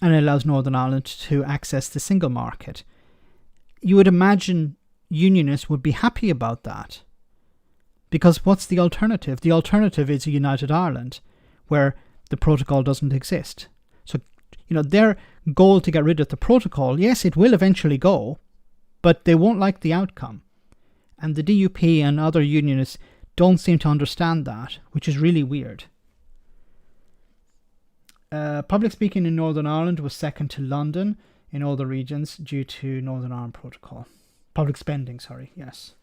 and it allows Northern Ireland to access the single market. You would imagine unionists would be happy about that, because what's the alternative? The alternative is a united Ireland where the protocol doesn't exist. So, their goal to get rid of the protocol, yes, it will eventually go, but they won't like the outcome. And the DUP and other unionists don't seem to understand that, which is really weird. Public speaking in Northern Ireland was second to London in all the regions due to Northern Ireland Protocol. Public spending, sorry, yes.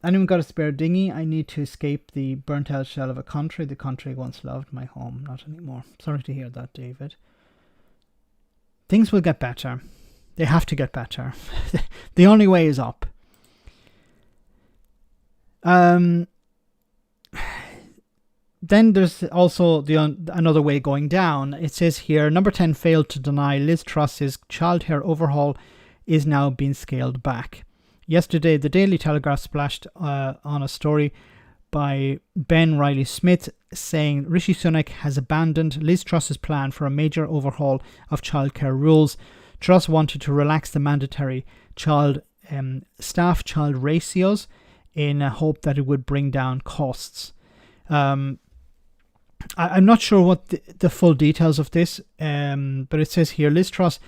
Anyone got a spare dinghy? I need to escape the burnt out shell of a country. The country I once loved, my home, not anymore. Sorry to hear that, David. Things will get better. They have to get better. The only way is up. Then there's also another way going down. It says here, number 10 failed to deny Liz Truss's childcare overhaul is now being scaled back. Yesterday, the Daily Telegraph splashed on a story by Ben Riley-Smith saying Rishi Sunak has abandoned Liz Truss's plan for a major overhaul of childcare rules. Truss wanted to relax the mandatory staff-child ratios in a hope that it would bring down costs. I'm not sure what the full details of this, but it says here Liz Truss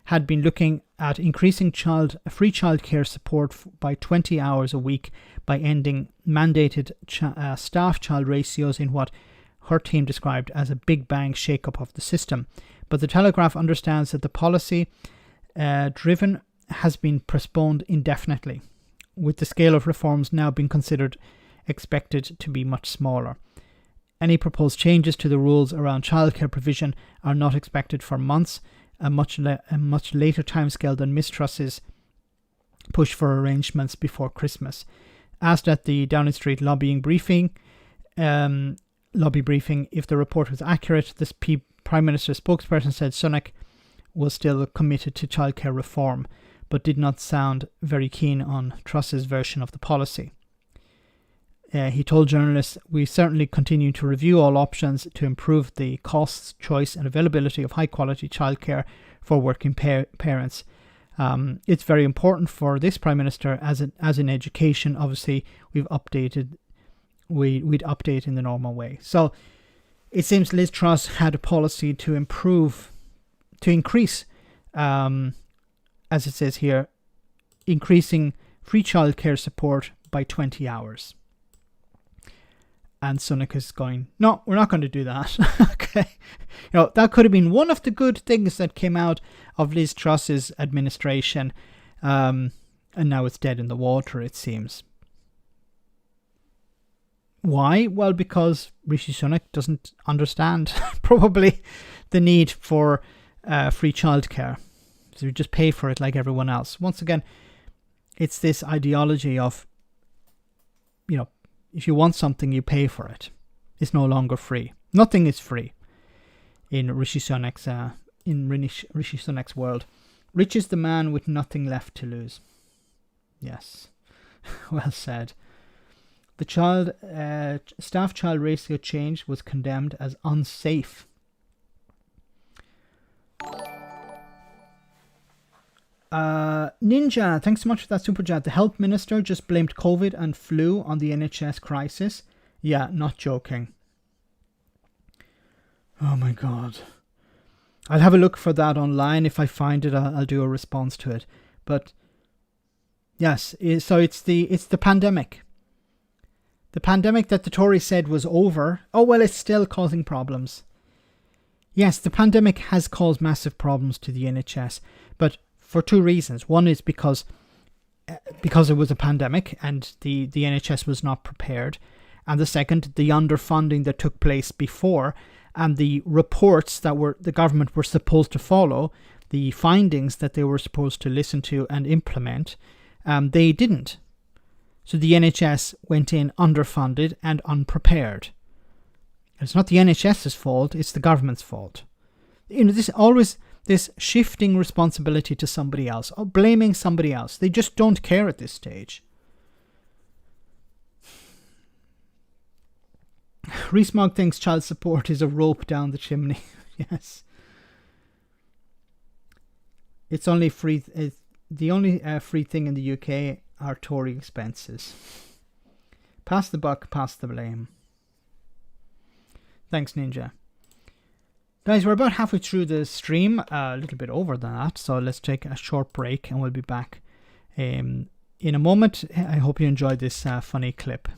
had been looking at increasing free childcare support by 20 hours a week by ending mandated staff-child ratios in what her team described as a big bang shake-up of the system. But the Telegraph understands that the policy driven has been postponed indefinitely, with the scale of reforms now being expected to be much smaller. Any proposed changes to the rules around childcare provision are not expected for months, a much later timescale than Miss Truss's push for arrangements before Christmas. Asked at the Downing Street lobby briefing if the report was accurate, this Prime Minister's spokesperson said Sunak was still committed to childcare reform, but did not sound very keen on Truss's version of the policy. He told journalists, "We certainly continue to review all options to improve the costs, choice and availability of high-quality childcare for working parents. It's very important for this Prime Minister, as in education. Obviously, we'd update in the normal way." So it seems Liz Truss had a policy to increase, as it says here, increasing free childcare support by 20 hours. And Sunak is going, no, we're not going to do that. Okay. That could have been one of the good things that came out of Liz Truss's administration. And now it's dead in the water, it seems. Why? Well, because Rishi Sunak doesn't understand probably the need for free childcare. So you just pay for it like everyone else. Once again, it's this ideology of, if you want something, you pay for it. It's no longer free. Nothing is free in Rishi Sunak's world. Rich is the man with nothing left to lose. Yes, well said. The staff-child ratio change was condemned as unsafe. Ninja, thanks so much for that super chat. The health minister just blamed COVID and flu on the NHS crisis. Yeah, not joking. Oh my god. I'll have a look for that online. If I find it, I'll do a response to it. But yes, so it's the pandemic. The pandemic that the Tories said was over. Oh well, it's still causing problems. Yes, the pandemic has caused massive problems to the NHS, but for two reasons. One is because it was a pandemic and the NHS was not prepared. And the second, the underfunding that took place before and the reports that the government were supposed to follow, the findings that they were supposed to listen to and implement, they didn't. So the NHS went in underfunded and unprepared. It's not the NHS's fault, it's the government's fault. This shifting responsibility to somebody else, or blaming somebody else. They just don't care at this stage. Rees-Mogg thinks child support is a rope down the chimney. Yes. It's only free. The only free thing in the UK are Tory expenses. Pass the buck, pass the blame. Thanks, Ninja. Guys, we're about halfway through the stream, a little bit over than that, so let's take a short break and we'll be back in a moment. I hope you enjoyed this funny clip.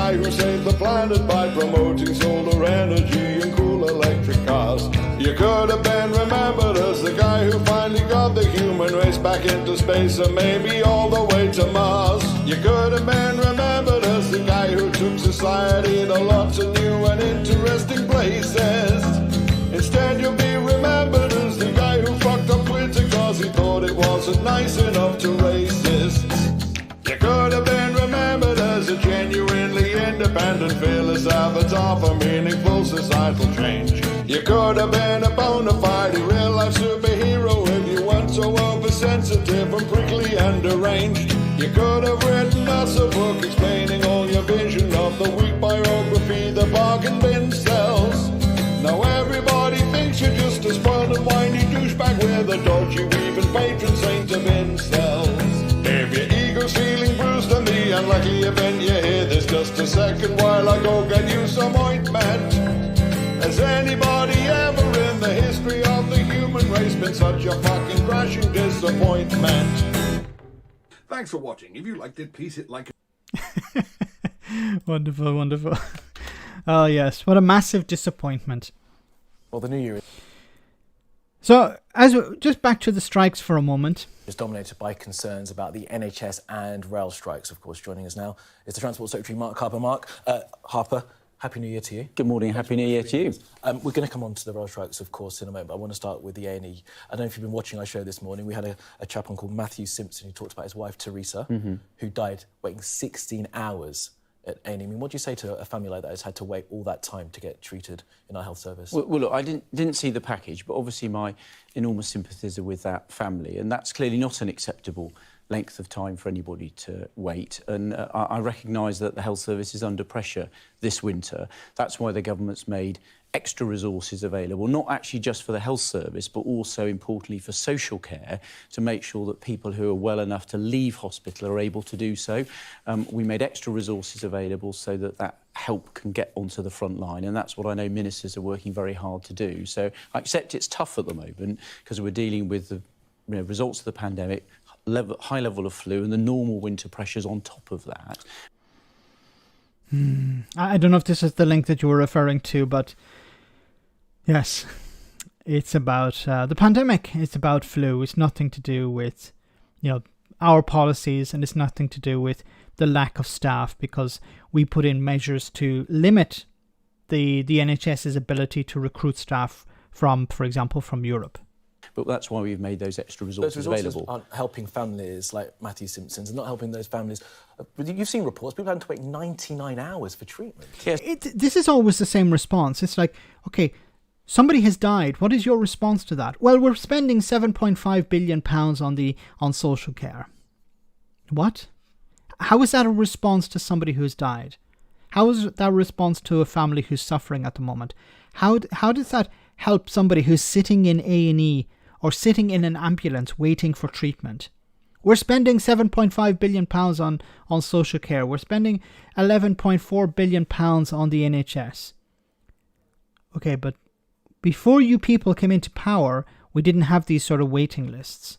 guy who saved the planet by promoting solar energy and cool electric cars. You could have been remembered as the guy who finally got the human race back into space and maybe all the way to Mars. You could have been remembered as the guy who took society to lots of new and interesting places. Instead you'll be remembered as the guy who fucked up Twitter cause he thought it wasn't nice enough to racists. You could have been remembered as a genuinely independent, fearless avatar for meaningful societal change. You could have been a bona fide real-life superhero if you weren't so oversensitive and prickly and deranged. You could have written us a book explaining all your vision of the weak biography the bargain bin sells. Now everybody thinks you're just a spoiled and whiny douchebag with a dodgy weaving patron saint of incels. If your ego's feeling bruised and the unlucky event you hear this just a second while I go get you some ointment. Has anybody ever in the history of the human race been such a fucking crashing disappointment? Thanks for watching. If you liked it, please hit like. Wonderful, wonderful. Oh yes, what a massive disappointment. Well, the new year So, just back to the strikes for a moment. is dominated by concerns about the NHS and rail strikes. Of course, joining us now is the Transport Secretary, Mark Harper. Harper, Happy New Year to you. Good morning, Happy New Year to you. We're going to come on to the rail strikes, of course, in a moment, but I want to start with the A&E. I don't know if you've been watching our show this morning. We had a chap on called Matthew Simpson who talked about his wife, Teresa, who died waiting 16 hours at A&E. I mean, what do you say to a family like that who's had to wait all that time to get treated in our health service? Well, look, I didn't see the package, but obviously my enormous sympathies are with that family, and that's clearly not an acceptable length of time for anybody to wait. And I recognise that the health service is under pressure this winter. That's why the government's made extra resources available, not actually just for the health service, but also importantly for social care, to make sure that people who are well enough to leave hospital are able to do so. We made extra resources available so that help can get onto the front line, and that's what I know ministers are working very hard to do. So I accept it's tough at the moment because we're dealing with the results of the pandemic, high level of flu and the normal winter pressures on top of that. I don't know if this is the link that you were referring to, but yes, it's about the pandemic. It's about flu. It's nothing to do with, our policies, and it's nothing to do with the lack of staff, because we put in measures to limit the NHS's ability to recruit staff from, for example, from Europe. But that's why we've made those extra resources available. Aren't helping families like Matthew Simpson's and not helping those families. You've seen reports, people having to wait 99 hours for treatment. Yes. This is always the same response. It's like, okay, somebody has died. What is your response to that? Well, we're spending £7.5 billion on social care. What? How is that a response to somebody who's died? How is that a response to a family who's suffering at the moment? How does that help somebody who's sitting in A&E or sitting in an ambulance waiting for treatment? We're spending £7.5 billion on social care. We're spending £11.4 billion on the NHS. Okay, but before you people came into power, we didn't have these sort of waiting lists.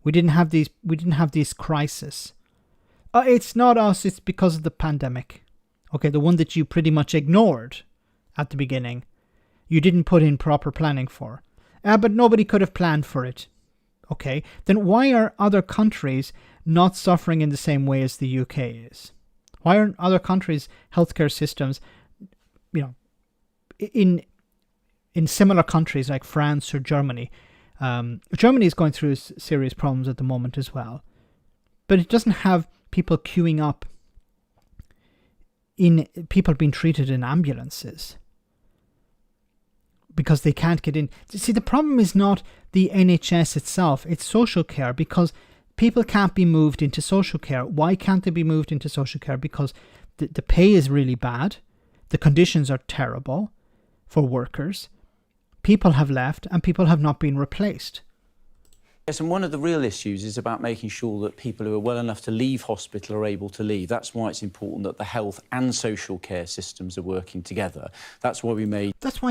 We didn't have these crises. It's not us, it's because of the pandemic. Okay, the one that you pretty much ignored at the beginning. You didn't put in proper planning for. But nobody could have planned for it. Okay, then why are other countries not suffering in the same way as the UK is? Why aren't other countries' healthcare systems, in similar countries like France or Germany? Germany is going through serious problems at the moment as well. But it doesn't have people queuing up, people being treated in ambulances because they can't get in. See, the problem is not the NHS itself, it's social care, because people can't be moved into social care. Why can't they be moved into social care? Because the pay is really bad, the conditions are terrible for workers, people have left and people have not been replaced. Yes, and one of the real issues is about making sure that people who are well enough to leave hospital are able to leave. That's why it's important that the health and social care systems are working together. That's why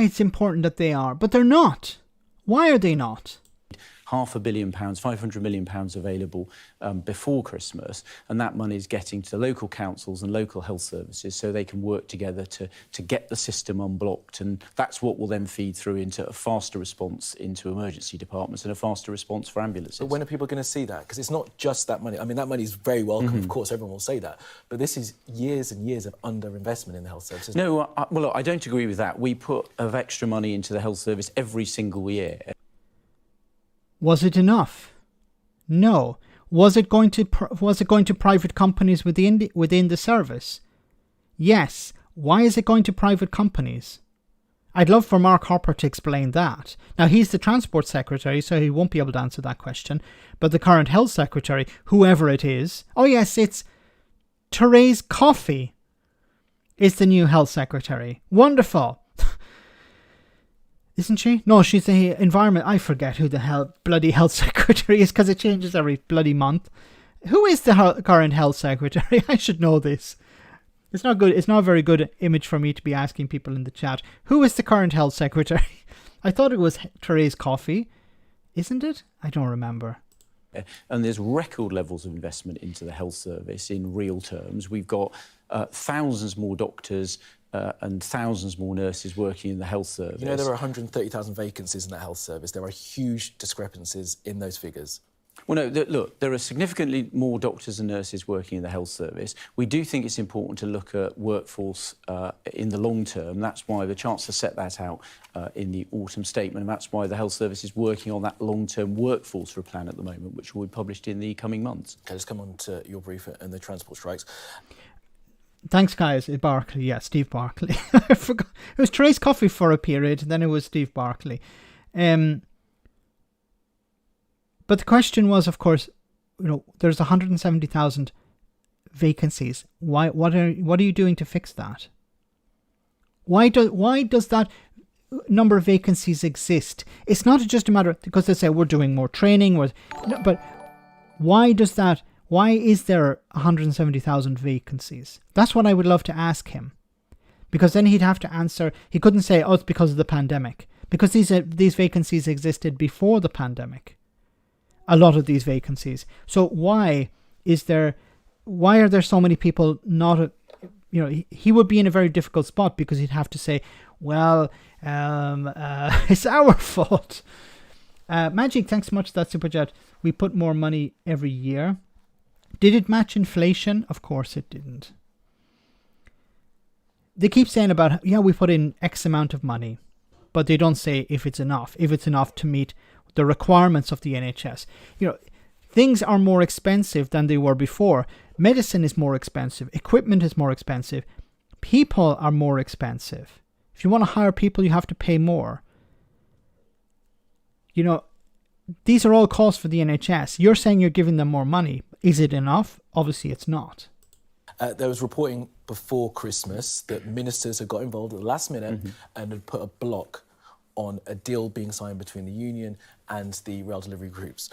it's important that they are, but they're not. Why are they not? £500 million, £500 million available before Christmas, and that money is getting to the local councils and local health services so they can work together to get the system unblocked, and that's what will then feed through into a faster response into emergency departments and a faster response for ambulances. But when are people going to see that? Because it's not just that money. I mean, that money is very welcome, of course, everyone will say that, but this is years and years of underinvestment in the health services. No, well, look, I don't agree with that. We put of extra money into the health service every single year. Was it enough? No. Was it going to private companies within the service? Yes. Why is it going to private companies? I'd love for Mark Hopper to explain that. Now, he's the Transport Secretary, so he won't be able to answer that question. But the current Health Secretary, whoever it is... Oh, yes, it's Therese Coffey is the new Health Secretary. Wonderful. Isn't she? No, she's the Environment... I forget who the hell bloody Health Secretary is because it changes every bloody month. Who is the current Health Secretary? I should know this. It's not good. It's not a very good image for me to be asking people in the chat. Who is the current Health Secretary? I thought it was Therese Coffey. Isn't it? I don't remember. And there's record levels of investment into the health service in real terms. We've got thousands more doctors and thousands more nurses working in the health service. You know, there are 130,000 vacancies in that health service. There are huge discrepancies in those figures. Well, no, look, there are significantly more doctors and nurses working in the health service. We do think it's important to look at workforce in the long term. That's why the Chancellor set that out in the autumn statement, and that's why the health service is working on that long-term workforce plan at the moment, which will be published in the coming months. OK, let's come on to your brief and the transport strikes. Thanks, guys. Barclay, yeah, Steve Barclay. I forgot. It was Therese Coffey for a period, then it was Steve Barclay. But the question was, of course, you know, there's 170,000 vacancies. What are you doing to fix that? Why does that number of vacancies exist? It's not just a matter because they say we're doing more training, but why does that? Why is there 170,000 vacancies? That's what I would love to ask him, because then he'd have to answer. He couldn't say, "Oh, it's because of the pandemic," because these vacancies existed before the pandemic. A lot of these vacancies. So why are there so many people not? He would be in a very difficult spot because he'd have to say, "Well, it's our fault." Magic, thanks so much for that super chat. We put more money every year. Did it match inflation? Of course it didn't. They keep saying about, we put in X amount of money, but they don't say if it's enough to meet the requirements of the NHS. Things are more expensive than they were before. Medicine is more expensive. Equipment is more expensive. People are more expensive. If you want to hire people, you have to pay more. These are all costs for the NHS. You're saying you're giving them more money. Is it enough? Obviously, it's not. There was reporting before Christmas that ministers had got involved at the last minute and had put a block on a deal being signed between the union and the rail delivery groups.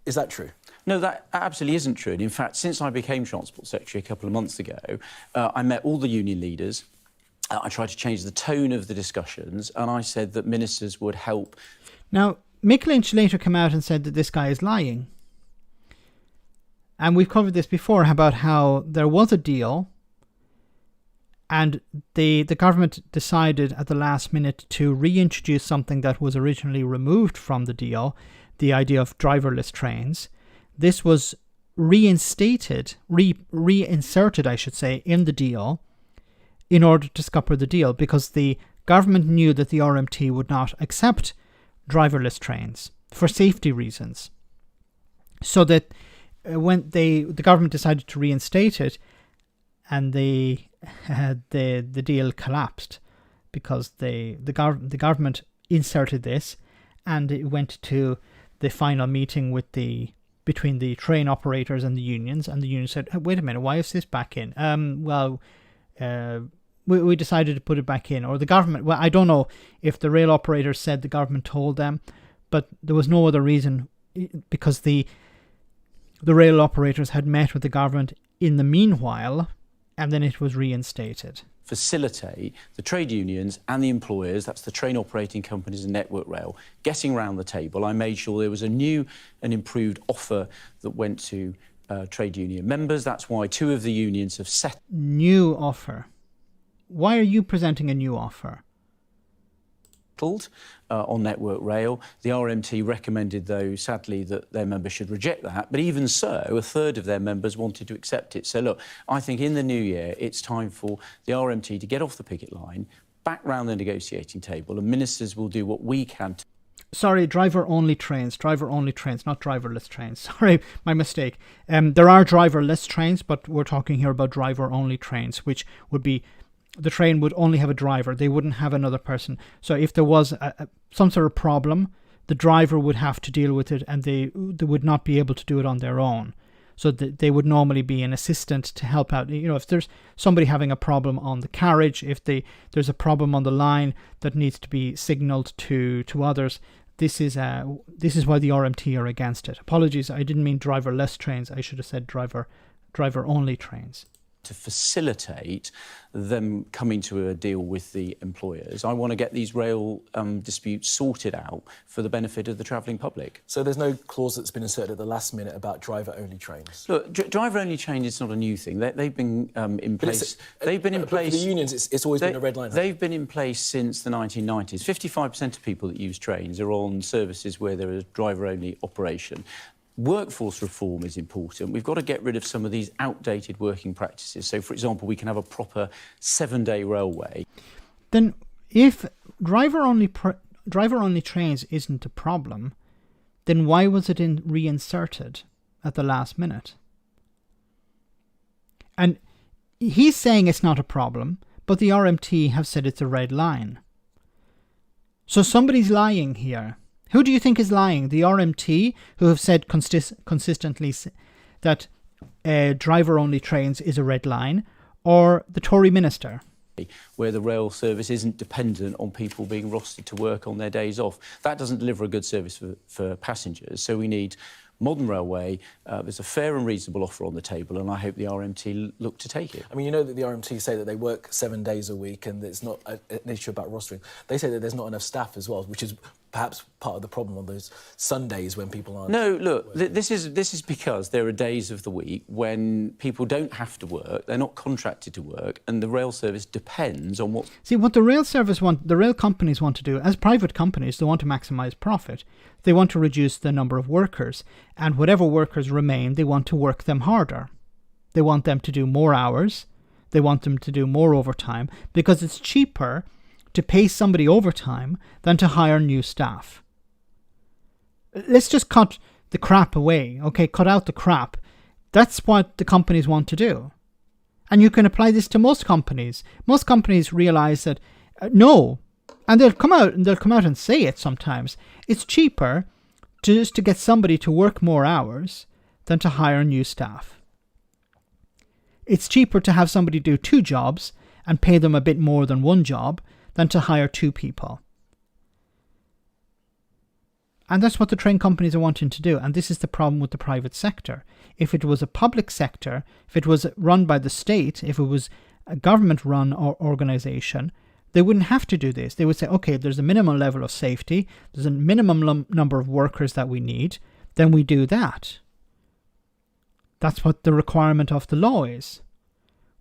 Is that true? No, that absolutely isn't true. And in fact, since I became Transport Secretary a couple of months ago, I met all the union leaders. I tried to change the tone of the discussions, and I said that ministers would help. Now, Mick Lynch later came out and said that this guy is lying. And we've covered this before about how there was a deal and the government decided at the last minute to reintroduce something that was originally removed from the deal, the idea of driverless trains. This was reinstated, reinserted, I should say, in the deal in order to scupper the deal because the government knew that the RMT would not accept driverless trains for safety reasons. So that when the government decided to reinstate it, and the deal collapsed because the government inserted this, and it went to the final meeting between the train operators and the unions said, hey, "Wait a minute, why is this back in?" We decided to put it back in, or the government. Well, I don't know if the rail operators said the government told them, but there was no other reason because the rail operators had met with the government in the meanwhile, and then it was reinstated. facilitate the trade unions and the employers, that's the train operating companies and Network Rail, getting round the table. I made sure there was a new and improved offer that went to trade union members. That's why 2 of the unions have set... New offer. Why are you presenting a new offer? On Network Rail. The RMT recommended, though, sadly, that their members should reject that. But even so, a third of their members wanted to accept it. So, look, I think in the new year, it's time for the RMT to get off the picket line, back round the negotiating table, and ministers will do what we can to... Sorry, driver-only trains, not driverless trains. Sorry, my mistake. There are driverless trains, but we're talking here about driver-only trains, which would be... The train would only have a driver. They wouldn't have another person. So if there was some sort of problem, the driver would have to deal with it, and they would not be able to do it on their own. So they would normally be an assistant to help out. You know, if there's somebody having a problem on the carriage, if there's a problem on the line that needs to be signalled to others, this is why the RMT are against it. Apologies, I didn't mean driverless trains. I should have said driver-only trains. To facilitate them coming to a deal with the employers. I want to get these rail disputes sorted out for the benefit of the travelling public. So there's no clause that's been inserted at the last minute about driver-only trains? Look, driver-only trains is not a new thing. They've been in place... They've been in place... For the unions, it's always been a red line. They've been in place since the 1990s. 55% of people that use trains are on services where there is driver-only operation. Workforce reform is important. We've got to get rid of some of these outdated working practices. So, for example, we can have a proper 7-day railway. Then if driver-only trains isn't a problem, then why was it reinserted at the last minute? And he's saying it's not a problem, but the RMT have said it's a red line. So somebody's lying here. Who do you think is lying? The RMT, who have said consistently that driver-only trains is a red line, or the Tory minister? Where the rail service isn't dependent on people being rostered to work on their days off. That doesn't deliver a good service for passengers, so we need modern railway. There's a fair and reasonable offer on the table, and I hope the RMT look to take it. I mean, you know that the RMT say that they work 7 days a week and it's not an issue about rostering. They say that there's not enough staff as well, which is perhaps part of the problem on those Sundays when people aren't... No, look, this is because there are days of the week when people don't have to work, they're not contracted to work, and the rail service depends on what... See, what the rail companies want to do, as private companies, they want to maximise profit. They want to reduce the number of workers, and whatever workers remain, they want to work them harder. They want them to do more hours, they want them to do more overtime, because it's cheaper to pay somebody overtime than to hire new staff. Let's just cut the crap away, okay? Cut out the crap. That's what the companies want to do. And you can apply this to most companies. Most companies realise that, no, and they'll come out and say it sometimes. It's cheaper to get somebody to work more hours than to hire new staff. It's cheaper to have somebody do 2 jobs and pay them a bit more than 1 job than to hire 2 people. And that's what the train companies are wanting to do. And this is the problem with the private sector. If it was a public sector, if it was run by the state, if it was a government-run organisation, they wouldn't have to do this. They would say, okay, there's a minimum level of safety, there's a minimum number of workers that we need, then we do that. That's what the requirement of the law is.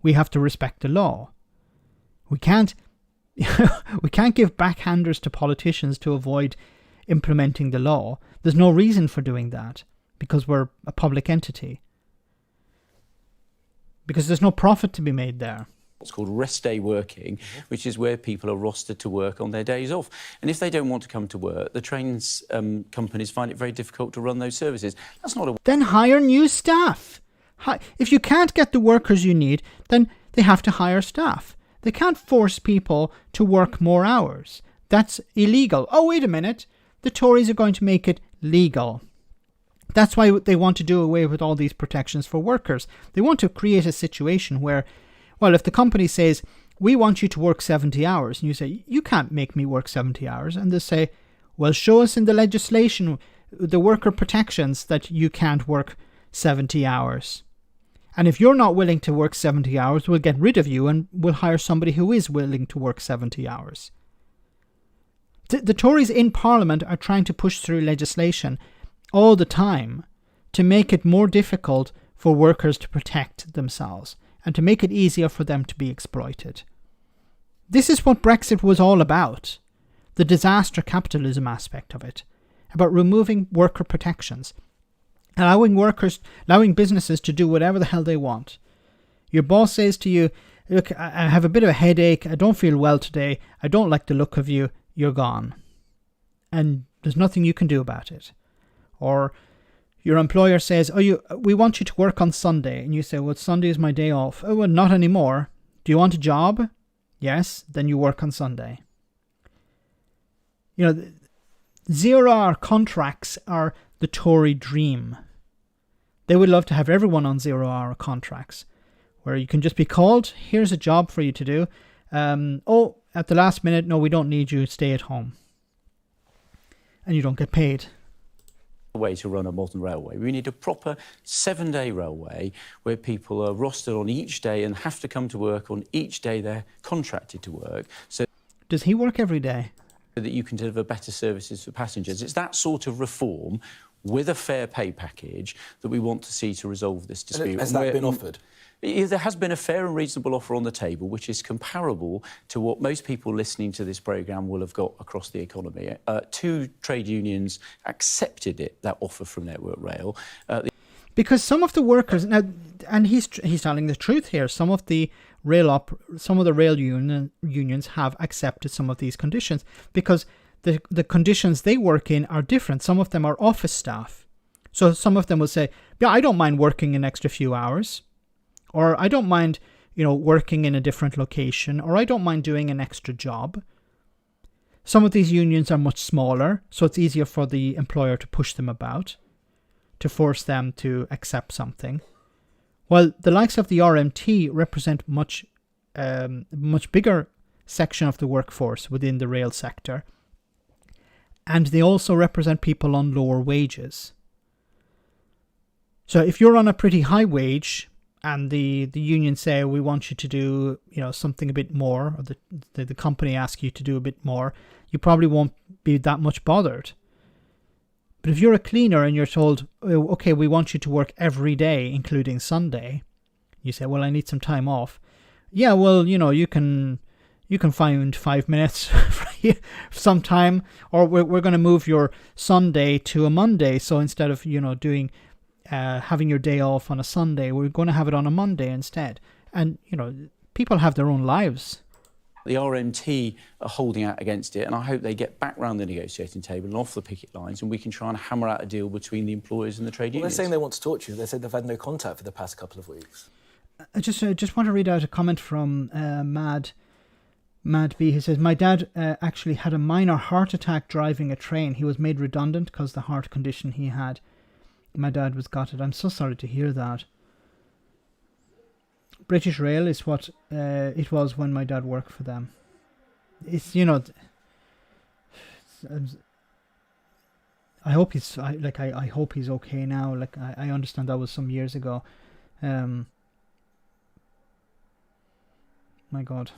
We have to respect the law. We can't give backhanders to politicians to avoid implementing the law. There's no reason for doing that because we're a public entity. Because there's no profit to be made there. What's called rest day working, which is where people are rostered to work on their days off. And if they don't want to come to work, the trains companies find it very difficult to run those services. That's not a... Then hire new staff. If you can't get the workers you need, then they have to hire staff. They can't force people to work more hours. That's illegal. Oh, wait a minute. The Tories are going to make it legal. That's why they want to do away with all these protections for workers. They want to create a situation where, well, if the company says, we want you to work 70 hours, and you say, you can't make me work 70 hours, and they say, well, show us in the legislation the worker protections that you can't work 70 hours. And if you're not willing to work 70 hours, we'll get rid of you and we'll hire somebody who is willing to work 70 hours. The Tories in Parliament are trying to push through legislation all the time to make it more difficult for workers to protect themselves and to make it easier for them to be exploited. This is what Brexit was all about, the disaster capitalism aspect of it, about removing worker protections, allowing businesses to do whatever the hell they want. Your boss says to you, look, I have a bit of a headache, I don't feel well today, I don't like the look of you, you're gone. And there's nothing you can do about it. Or your employer says, we want you to work on Sunday. And you say, well, Sunday is my day off. Oh, well, not anymore. Do you want a job? Yes, then you work on Sunday. 0-hour contracts are the Tory dream. They would love to have everyone on 0-hour contracts, where you can just be called, here's a job for you to do. At the last minute, no, we don't need you, stay at home. And you don't get paid. Way to run a modern railway. We need a proper 7-day railway where people are rostered on each day and have to come to work on each day they're contracted to work. So does he work every day? So that you can deliver better services for passengers. It's that sort of reform with a fair pay package that we want to see to resolve this dispute. Has that been offered? There has been a fair and reasonable offer on the table, which is comparable to what most people listening to this programme will have got across the economy. 2 trade unions accepted that offer from Network Rail. Because some of the workers now, and he's telling the truth here. Some of the rail unions have accepted some of these conditions because the conditions they work in are different. Some of them are office staff, so some of them will say, "Yeah, I don't mind working an extra few hours." Or I don't mind, working in a different location, or I don't mind doing an extra job. Some of these unions are much smaller, so it's easier for the employer to push them about, to force them to accept something. While the likes of the RMT represent much bigger section of the workforce within the rail sector, and they also represent people on lower wages. So if you're on a pretty high wage, and the union say, we want you to do, something a bit more, or the company asks you to do a bit more, you probably won't be that much bothered. But if you're a cleaner and you're told, okay, we want you to work every day, including Sunday, you say, well, I need some time off. Yeah, well, you can find 5 minutes sometime, or we're going to move your Sunday to a Monday. So instead of, doing having your day off on a Sunday, we're going to have it on a Monday instead. And, people have their own lives. The RMT are holding out against it, and I hope they get back round the negotiating table and off the picket lines, and we can try and hammer out a deal between the employers and the trade unions. They're saying they want to talk to you. They said they've had no contact for the past couple of weeks. I just want to read out a comment from Mad B. He says, my dad actually had a minor heart attack driving a train. He was made redundant because the heart condition he had. My dad was gutted. I'm so sorry to hear that. British Rail is what it was when my dad worked for them. It's, I hope he's I hope he's okay now. I understand that was some years ago. My God.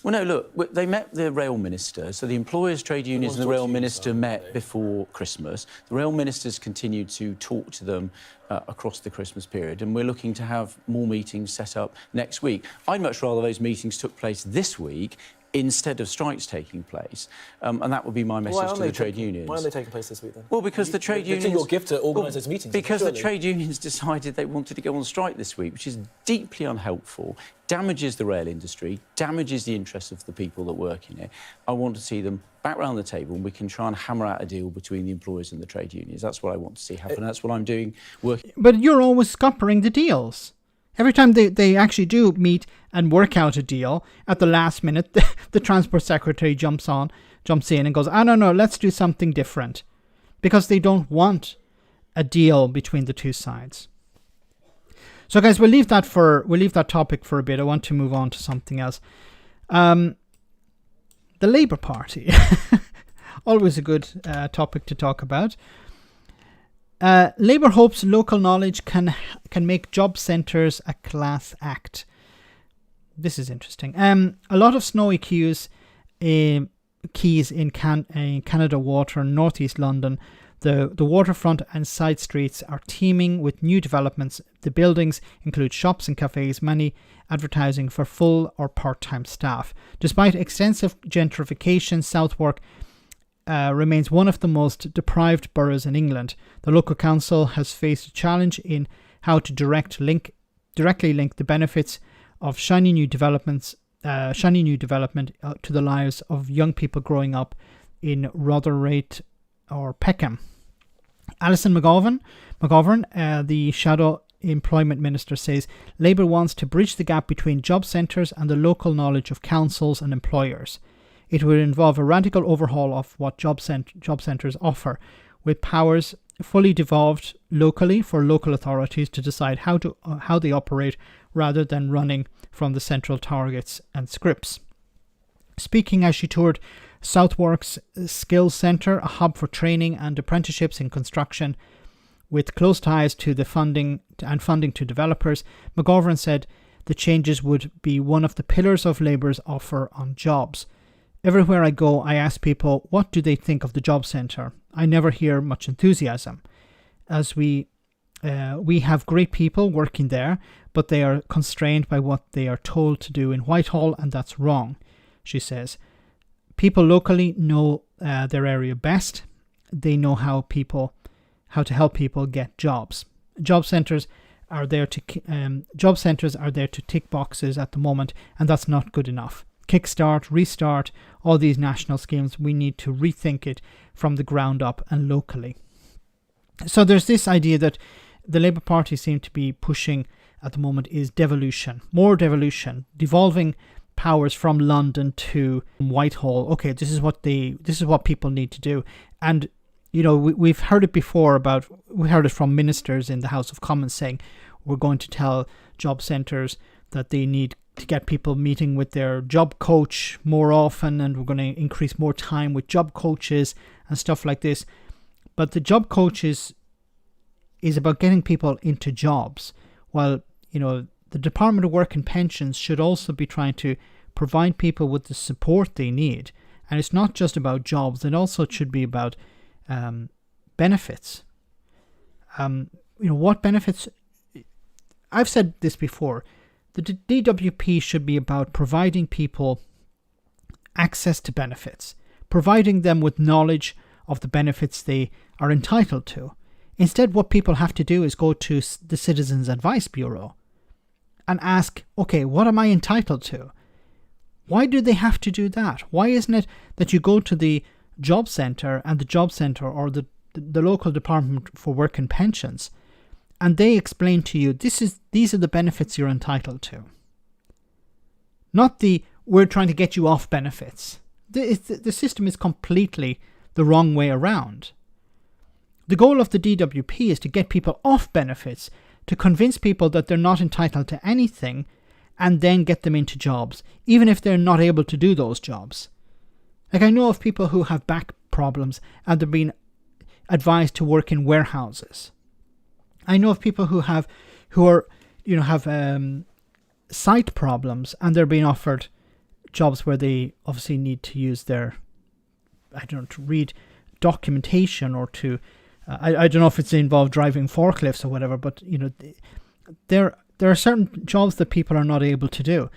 Well, no, look, they met the rail minister, so the employers' trade unions and the rail minister met before Christmas. The rail ministers continued to talk to them across the Christmas period, and we're looking to have more meetings set up next week. I'd much rather those meetings took place this week instead of strikes taking place, and that would be my message to the trade unions. Why aren't they taking place this week then? Well, because the trade unions... It's your gift to organise those meetings. Because the trade unions decided they wanted to go on strike this week, which is deeply unhelpful, damages the rail industry, damages the interests of the people that work in it. I want to see them back round the table, and we can try and hammer out a deal between the employers and the trade unions. That's what I want to see happen. That's what I'm doing. But you're always scuppering the deals. Every time they actually do meet and work out a deal, at the last minute, the Transport Secretary jumps in and goes, no, let's do something different. Because they don't want a deal between the two sides. So guys, we'll leave that topic for a bit. I want to move on to something else. The Labour Party. Always a good topic to talk about. Labour hopes local knowledge can make job centres a class act. This is interesting. A lot of snowy quays in Canada Water, northeast London. The waterfront and side streets are teeming with new developments. The buildings include shops and cafes, many advertising for full or part-time staff. Despite extensive gentrification, Southwark remains one of the most deprived boroughs in England. The local council has faced a challenge in how to directly link the benefits of shiny new development to the lives of young people growing up in Rotherhithe or Peckham. Alison McGovern, the Shadow Employment Minister, says Labour wants to bridge the gap between job centres and the local knowledge of councils and employers. It would involve a radical overhaul of what job centres offer, with powers fully devolved locally for local authorities to decide how they operate rather than running from the central targets and scripts. Speaking as she toured Southwark's Skills Centre, a hub for training and apprenticeships in construction, with close ties to the funding to developers, McGovern said the changes would be one of the pillars of Labour's offer on jobs. Everywhere I go, I ask people, what do they think of the job centre? I never hear much enthusiasm, as we have great people working there, but they are constrained by what they are told to do in Whitehall, and that's wrong, she says. People locally know their area best. They know how to help people get jobs. Job centres are there to tick boxes at the moment, and that's not good enough. Kickstart, Restart, all these national schemes, we need to rethink it from the ground up and locally. So there's this idea that the Labour Party seem to be pushing at the moment is devolution, more devolution, devolving powers from London to Whitehall. Okay, this is what people need to do. And you know, we've heard it before we heard it from ministers in the House of Commons saying we're going to tell job centres that they need to get people meeting with their job coach more often, and we're going to increase more time with job coaches and stuff like this. But the job coaches is about getting people into jobs, while, you know, the Department of Work and Pensions should also be trying to provide people with the support they need. And it's not just about jobs, it also should be about benefits. What benefits? I've said this before. The DWP should be about providing people access to benefits, providing them with knowledge of the benefits they are entitled to. Instead, what people have to do is go to the Citizens Advice Bureau and ask, okay, what am I entitled to? Why do they have to do that? Why isn't it that you go to the job centre and the job centre or the local Department for Work and Pensions, and they explain to you, these are the benefits you're entitled to. Not we're trying to get you off benefits. The system is completely the wrong way around. The goal of the DWP is to get people off benefits, to convince people that they're not entitled to anything, and then get them into jobs, even if they're not able to do those jobs. Like, I know of people who have back problems and they're being advised to work in warehouses. I know of people who have sight problems and they're being offered jobs where they obviously need to use their, to read documentation or to, I don't know if it's involved driving forklifts or whatever, but there are certain jobs that people are not able to do.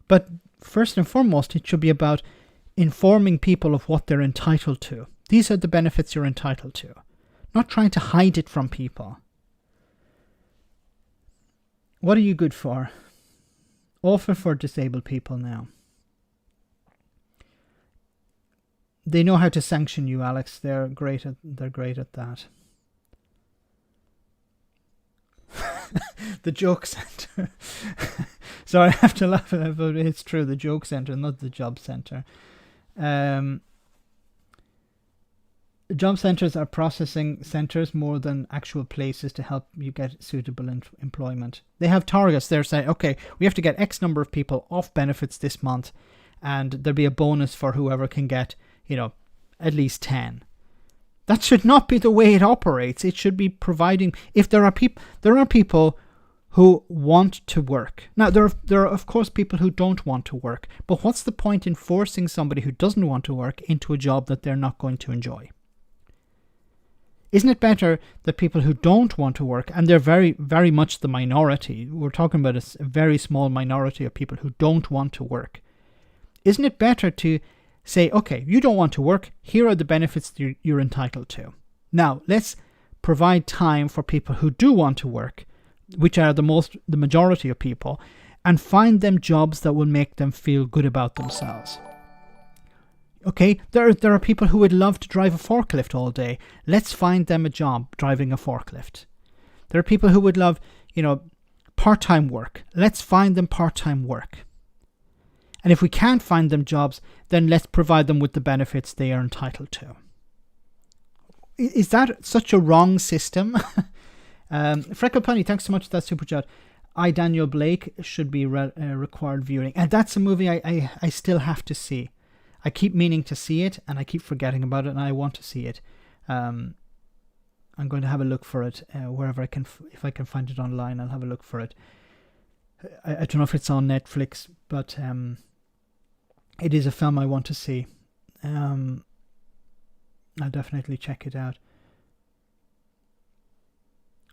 But first and foremost, it should be about informing people of what they're entitled to. These are the benefits you're entitled to, not trying to hide it from people. What are you good for? Awful for disabled people now. They know how to sanction you, Alex. They're great at that. The joke centre. Sorry, I have to laugh at that, but it's true. The joke centre, not the job centre. Job centres are processing centres more than actual places to help you get suitable employment. They have targets. They're saying, okay, we have to get X number of people off benefits this month, and there'll be a bonus for whoever can get, at least 10. That should not be the way it operates. It should be providing, if there are people who want to work. Now, there are of course people who don't want to work, but what's the point in forcing somebody who doesn't want to work into a job that they're not going to enjoy? Isn't it better that people who don't want to work, and they're very, very much the minority, we're talking about a very small minority of people who don't want to work, isn't it better to say, okay, you don't want to work, here are the benefits you're entitled to. Now, let's provide time for people who do want to work, which are the majority of people, and find them jobs that will make them feel good about themselves. Okay, there are people who would love to drive a forklift all day. Let's find them a job driving a forklift. There are people who would love, part-time work. Let's find them part-time work. And if we can't find them jobs, then let's provide them with the benefits they are entitled to. Is that such a wrong system? Freckle Pony, thanks so much for that super chat. Daniel Blake should be required viewing. And that's a movie I still have to see. I keep meaning to see it, and I keep forgetting about it, and I want to see it. I'm going to have a look for it wherever I can. If I can find it online, I'll have a look for it. I don't know if it's on Netflix, but it is a film I want to see. I'll definitely check it out.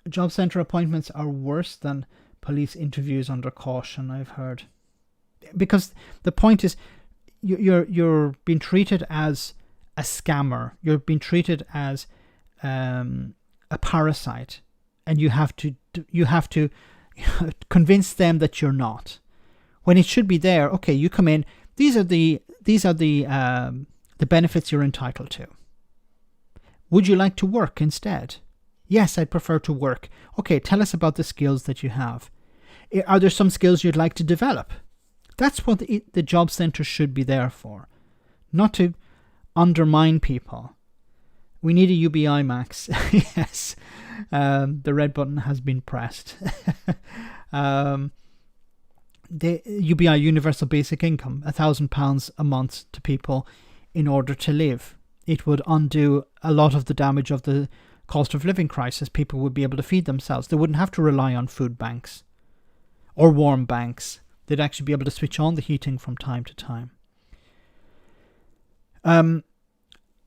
Job centre appointments are worse than police interviews under caution, I've heard. Because the point is, you're being treated as a scammer. You're being treated as a parasite, and you have to convince them that you're not. When it should be there, okay, you come in. These are the benefits you're entitled to. Would you like to work instead? Yes, I'd prefer to work. Okay, tell us about the skills that you have. Are there some skills you'd like to develop? That's what the job centre should be there for, not to undermine people. We need a UBI max. Yes, the red button has been pressed. The UBI, Universal Basic Income, £1,000 a month to people in order to live. It would undo a lot of the damage of the cost of living crisis. People would be able to feed themselves. They wouldn't have to rely on food banks or warm banks. They'd actually be able to switch on the heating from time to time.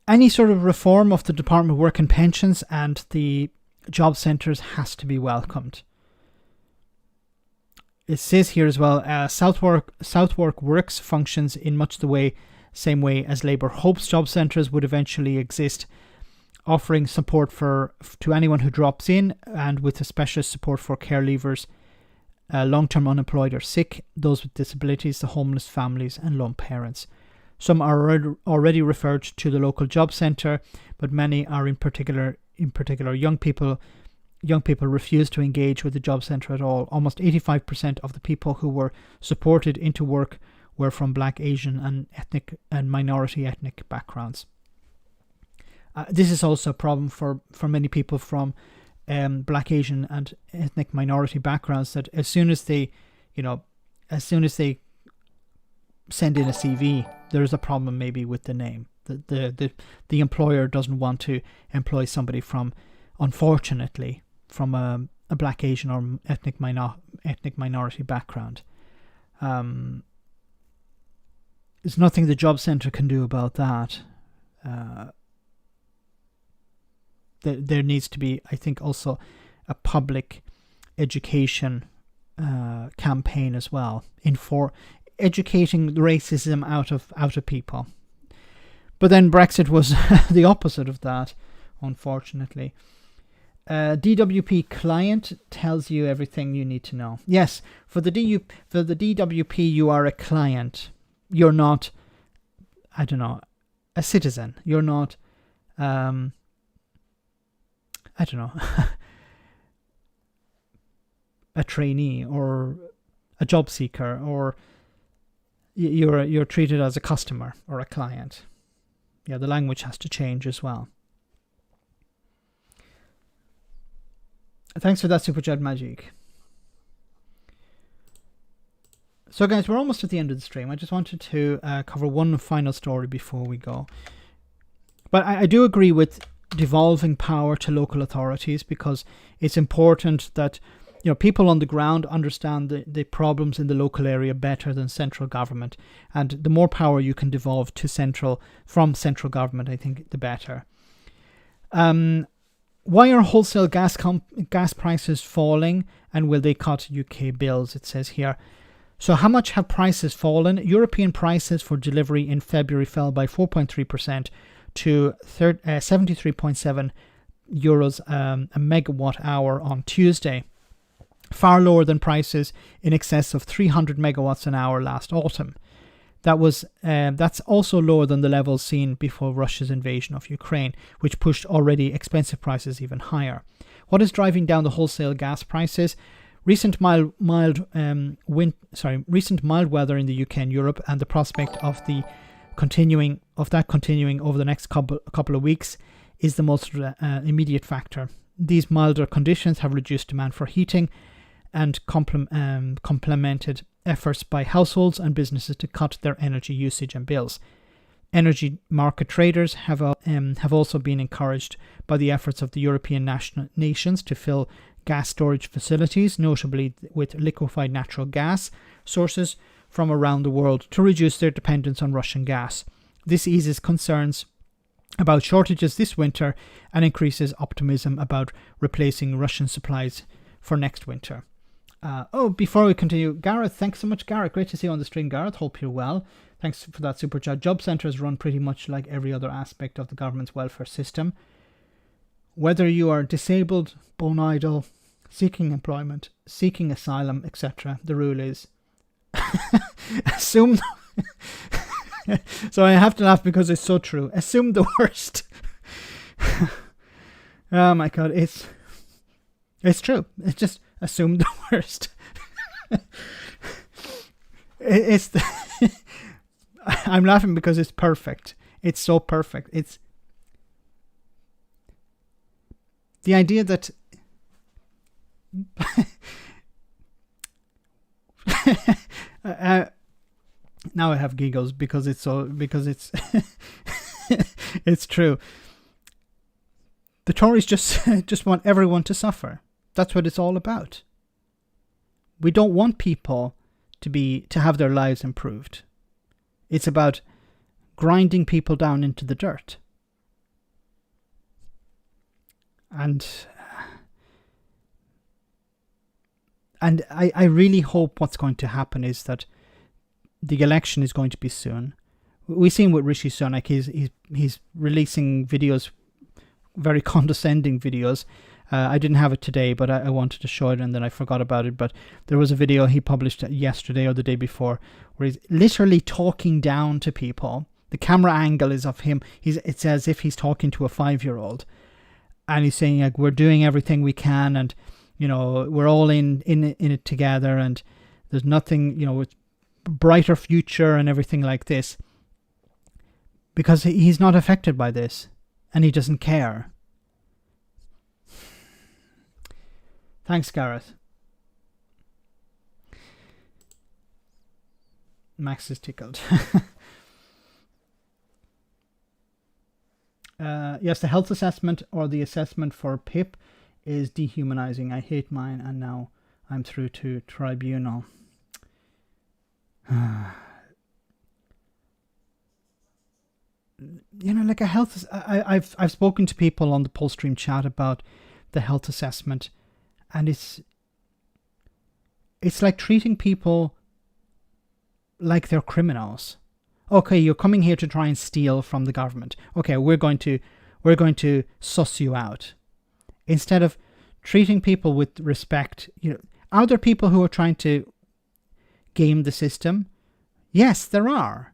Any sort of reform of the Department of Work and Pensions and the job centres has to be welcomed. It says here as well, Southwark Works functions in much the same way as Labour hopes job centres would eventually exist, offering support to anyone who drops in, and with a specialist support for care leavers, long-term unemployed or sick, those with disabilities, the homeless families and lone parents. Some are already referred to the local job centre, but many are in particular young people refuse to engage with the job centre at all. Almost 85% of the people who were supported into work were from Black, Asian and ethnic and minority ethnic backgrounds. This is also a problem for many people from Black, Asian and ethnic minority backgrounds, that as soon as they send in a CV, there's a problem maybe with the name. The employer doesn't want to employ somebody unfortunately from a Black, Asian or ethnic minority background. There's nothing the job centre can do about that. There needs to be, I think, also a public education campaign as well, for educating racism out of people. But then Brexit was the opposite of that, unfortunately. DWP client tells you everything you need to know. Yes, for the DWP, you are a client. You're not, a citizen. You're not, a trainee or a job seeker, or you're treated as a customer or a client. Yeah, the language has to change as well. Thanks for that, Super Chat Magic. So guys, we're almost at the end of the stream. I just wanted to cover one final story before we go. But I do agree with devolving power to local authorities, because it's important that people on the ground understand the problems in the local area better than central government, and the more power you can devolve to from central government, I think the better. Why are wholesale gas prices falling, and will they cut UK bills? It says here. So how much have prices fallen? European prices for delivery in February fell by 4.3% to 73.7 euros a megawatt hour on Tuesday, far lower than prices in excess of 300 megawatts an hour last autumn. That's also lower than the levels seen before Russia's invasion of Ukraine, which pushed already expensive prices even higher. What is driving down the wholesale gas prices? Recent mild weather in the UK and Europe, and the prospect of that continuing over the next couple of weeks, is the most immediate factor. These milder conditions have reduced demand for heating and complemented efforts by households and businesses to cut their energy usage and bills. Energy market traders have also been encouraged by the efforts of the European nations to fill gas storage facilities, notably with liquefied natural gas sources from around the world, to reduce their dependence on Russian gas. This eases concerns about shortages this winter and increases optimism about replacing Russian supplies for next winter. Before we continue, Gareth, thanks so much, Gareth. Great to see you on the stream, Gareth. Hope you're well. Thanks for that super chat. Job centres run pretty much like every other aspect of the government's welfare system. Whether you are disabled, bone idle, seeking employment, seeking asylum, etc., the rule is assume. So I have to laugh because it's so true. Assume the worst. Oh my god, it's true. It's just assume the worst. I'm laughing because it's perfect. It's so perfect. It's the idea that now I have giggles because it's it's true. The Tories just want everyone to suffer. That's what it's all about. We don't want people to have their lives improved. It's about grinding people down into the dirt. And I really hope what's going to happen is that the election is going to be soon. We've seen with Rishi Sunak, he's releasing videos, very condescending videos. I didn't have it today, but I wanted to show it and then I forgot about it. But there was a video he published yesterday or the day before where he's literally talking down to people. The camera angle is of him. It's as if he's talking to a 5-year-old. And he's saying, like, we're doing everything we can and, we're all in it together and there's nothing, it's brighter future and everything like this. Because he's not affected by this and he doesn't care. Thanks, Gareth. Max is tickled. Yes, the health assessment or the assessment for PIP is dehumanizing. I hate mine and now I'm through to tribunal. Like a health... I've spoken to people on the post stream chat about the health assessment, and it's like treating people like they're criminals. Okay, you're coming here to try and steal from the government. Okay, we're going to suss you out. Instead of treating people with respect, are there people who are trying to game the system? Yes, there are.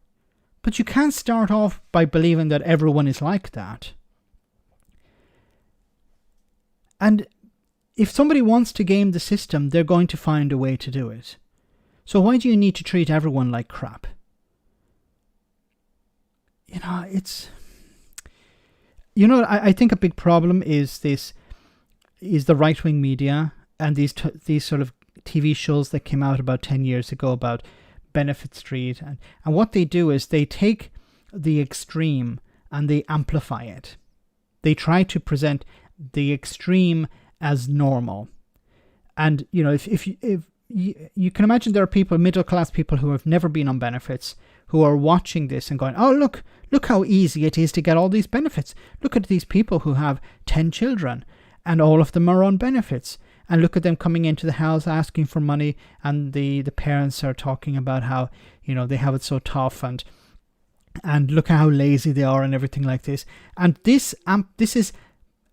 But you can't start off by believing that everyone is like that. And if somebody wants to game the system, they're going to find a way to do it. So why do you need to treat everyone like crap? I think a big problem is the right-wing media and these sort of TV shows that came out about 10 years ago about Benefit Street. And what they do is they take the extreme and they amplify it. they try to present the extreme as normal. And, you know, if you can imagine there are people, middle-class people who have never been on benefits, who are watching this and going, oh, look how easy it is to get all these benefits. Look at these people who have 10 children and all of them are on benefits. And look at them coming into the house asking for money, and the parents are talking about how, you know, they have it so tough, and look at how lazy they are and everything like this. And this is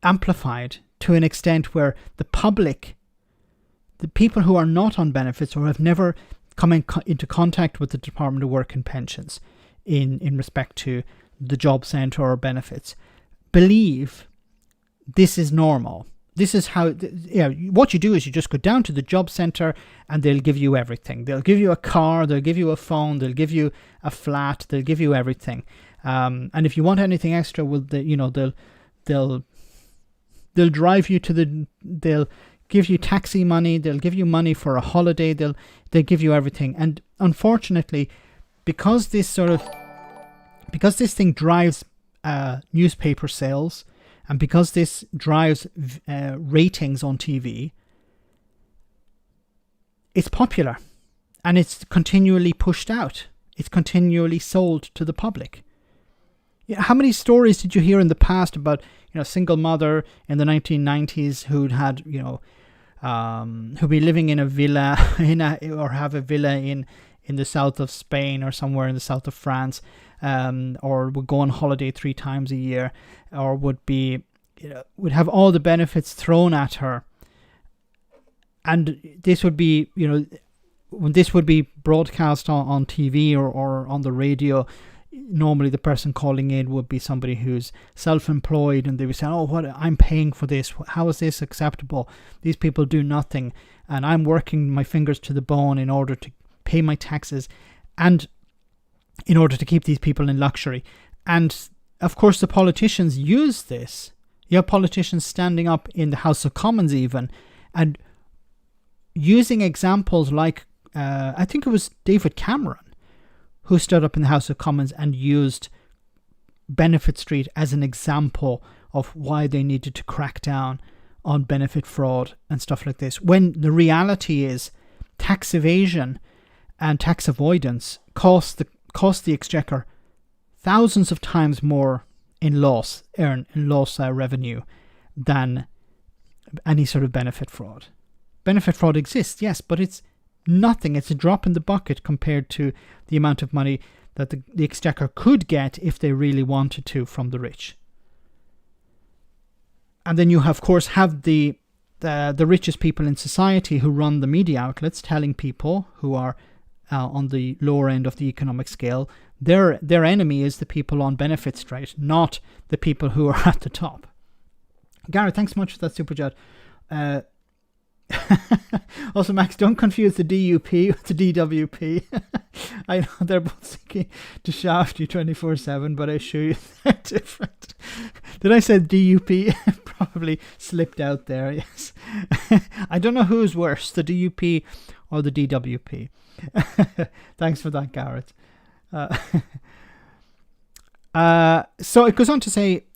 amplified to an extent where the public, the people who are not on benefits or have never come into contact with the Department of Work and Pensions in respect to the job centre or benefits, believe this is normal. This is how, what you do is you just go down to the job centre and they'll give you everything. They'll give you a car, they'll give you a phone, they'll give you a flat, they'll give you everything. And if you want anything extra, they'll drive you to they'll give you taxi money, they'll give you money for a holiday, they'll give you everything. And unfortunately, because this thing drives newspaper sales, and because this drives ratings on TV, it's popular and it's continually pushed out. It's continually sold to the public. How many stories did you hear in the past about, you know, a single mother in the 1990s who'd had, you know, who'd be living in a villa or have a villa in the south of Spain or somewhere in the south of France, or would go on holiday 3 times a year, or would have all the benefits thrown at her. And this would be, you know, when this would be broadcast on TV or on the radio, normally the person calling in would be somebody who's self-employed, and they would say, oh, what, I'm paying for this, how is this acceptable? These people do nothing, and I'm working my fingers to the bone in order to pay my taxes and in order to keep these people in luxury. And of course the politicians use this. You have politicians standing up in the House of Commons even and using examples like I think it was David Cameron who stood up in the House of Commons and used Benefit Street as an example of why they needed to crack down on benefit fraud and stuff like this, when the reality is tax evasion and tax avoidance cost the Exchequer thousands of times more in loss revenue than any sort of benefit fraud. Benefit fraud exists, yes, but it's nothing. It's a drop in the bucket compared to the amount of money that the Exchequer could get if they really wanted to from the rich. And then you of course have the richest people in society who run the media outlets telling people who are on the lower end of the economic scale, their enemy is the people on benefit straight, not the people who are at the top. Gareth, thanks so much for that super chat. Also, Max, don't confuse the DUP with the DWP. I know they're both seeking to shaft you 24/7, but I assure you they're different. Did I say DUP? Probably slipped out there, yes. I don't know who's worse, the DUP or the DWP. Thanks for that, Gareth. So it goes on to say,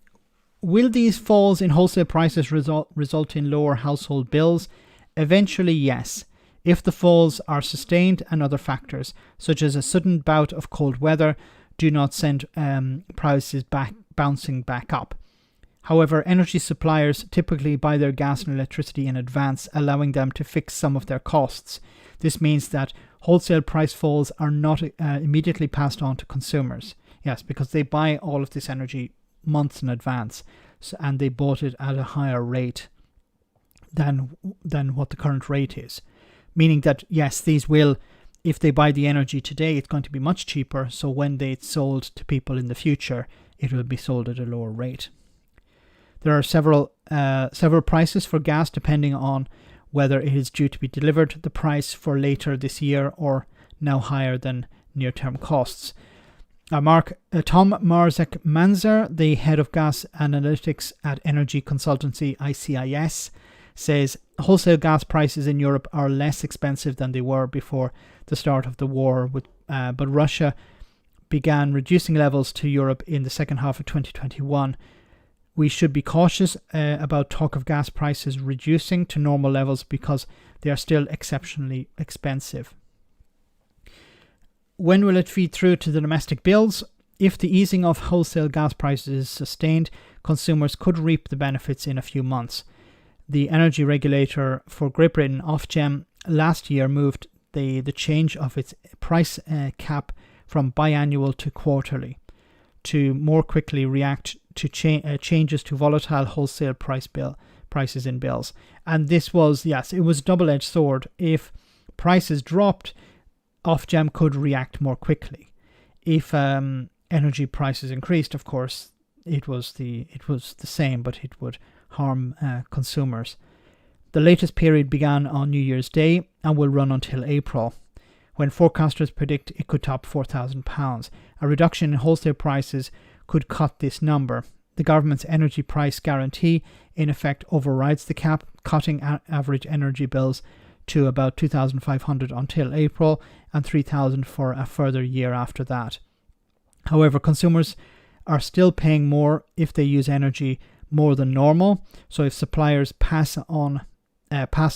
will these falls in wholesale prices result in lower household bills? Eventually, yes, if the falls are sustained and other factors, such as a sudden bout of cold weather, do not send prices bouncing back up. However, energy suppliers typically buy their gas and electricity in advance, allowing them to fix some of their costs. This means that wholesale price falls are not immediately passed on to consumers. Yes, because they buy all of this energy months in advance, and they bought it at a higher rate than what the current rate is. Meaning that, yes, these will, if they buy the energy today, it's going to be much cheaper. So when it's sold to people in the future, it will be sold at a lower rate. There are several prices for gas depending on whether it is due to be delivered, the price for later this year, or now higher than near-term costs. Tom Marzek-Manzer, the head of gas analytics at energy consultancy ICIS, says wholesale gas prices in Europe are less expensive than they were before the start of the war, but Russia began reducing levels to Europe in the second half of 2021, we should be cautious about talk of gas prices reducing to normal levels because they are still exceptionally expensive. When will it feed through to the domestic bills? If the easing of wholesale gas prices is sustained, consumers could reap the benefits in a few months. The energy regulator for Great Britain, Ofgem, last year moved the change of its price cap from biannual to quarterly to more quickly react to changes to volatile wholesale prices in bills. And this was, yes, it was a double-edged sword. If prices dropped, Ofgem could react more quickly. If energy prices increased, of course, it was the same, but it would harm consumers. The latest period began on New Year's Day and will run until April, when forecasters predict it could top £4,000. A reduction in wholesale prices could cut this number. The government's energy price guarantee in effect overrides the cap, cutting average energy bills to about $2,500 until April and $3,000 for a further year after that. However, consumers are still paying more if they use energy more than normal. So if suppliers pass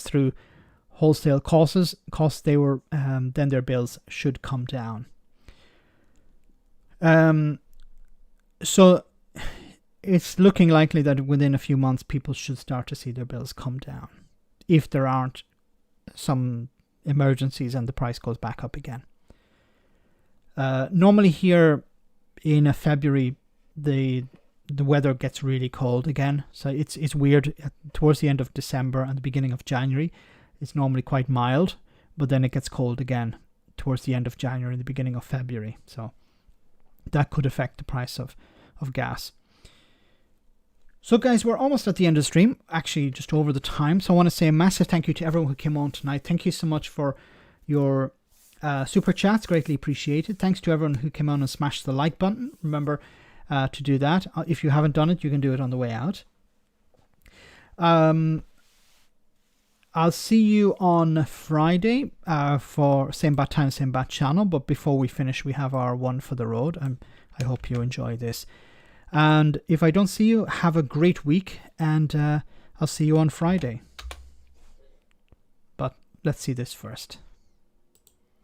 through wholesale costs they were then their bills should come down. So it's looking likely that within a few months people should start to see their bills come down if there aren't some emergencies and the price goes back up again. Normally here in February the weather gets really cold again, so it's weird. Towards the end of December and the beginning of January it's normally quite mild, but then it gets cold again towards the end of January and the beginning of February, so that could affect the price of gas. So guys, we're almost at the end of the stream, actually just over the time, so I want to say a massive thank you to everyone who came on tonight. Thank you so much for your super chats, greatly appreciated. Thanks to everyone who came on and smashed the like button. Remember to do that. If you haven't done it, you can do it on the way out. I'll see you on Friday for same bat time, same bat channel. But before we finish, we have our one for the road. I hope you enjoy this. And if I don't see you, have a great week. And I'll see you on Friday. But let's see this first.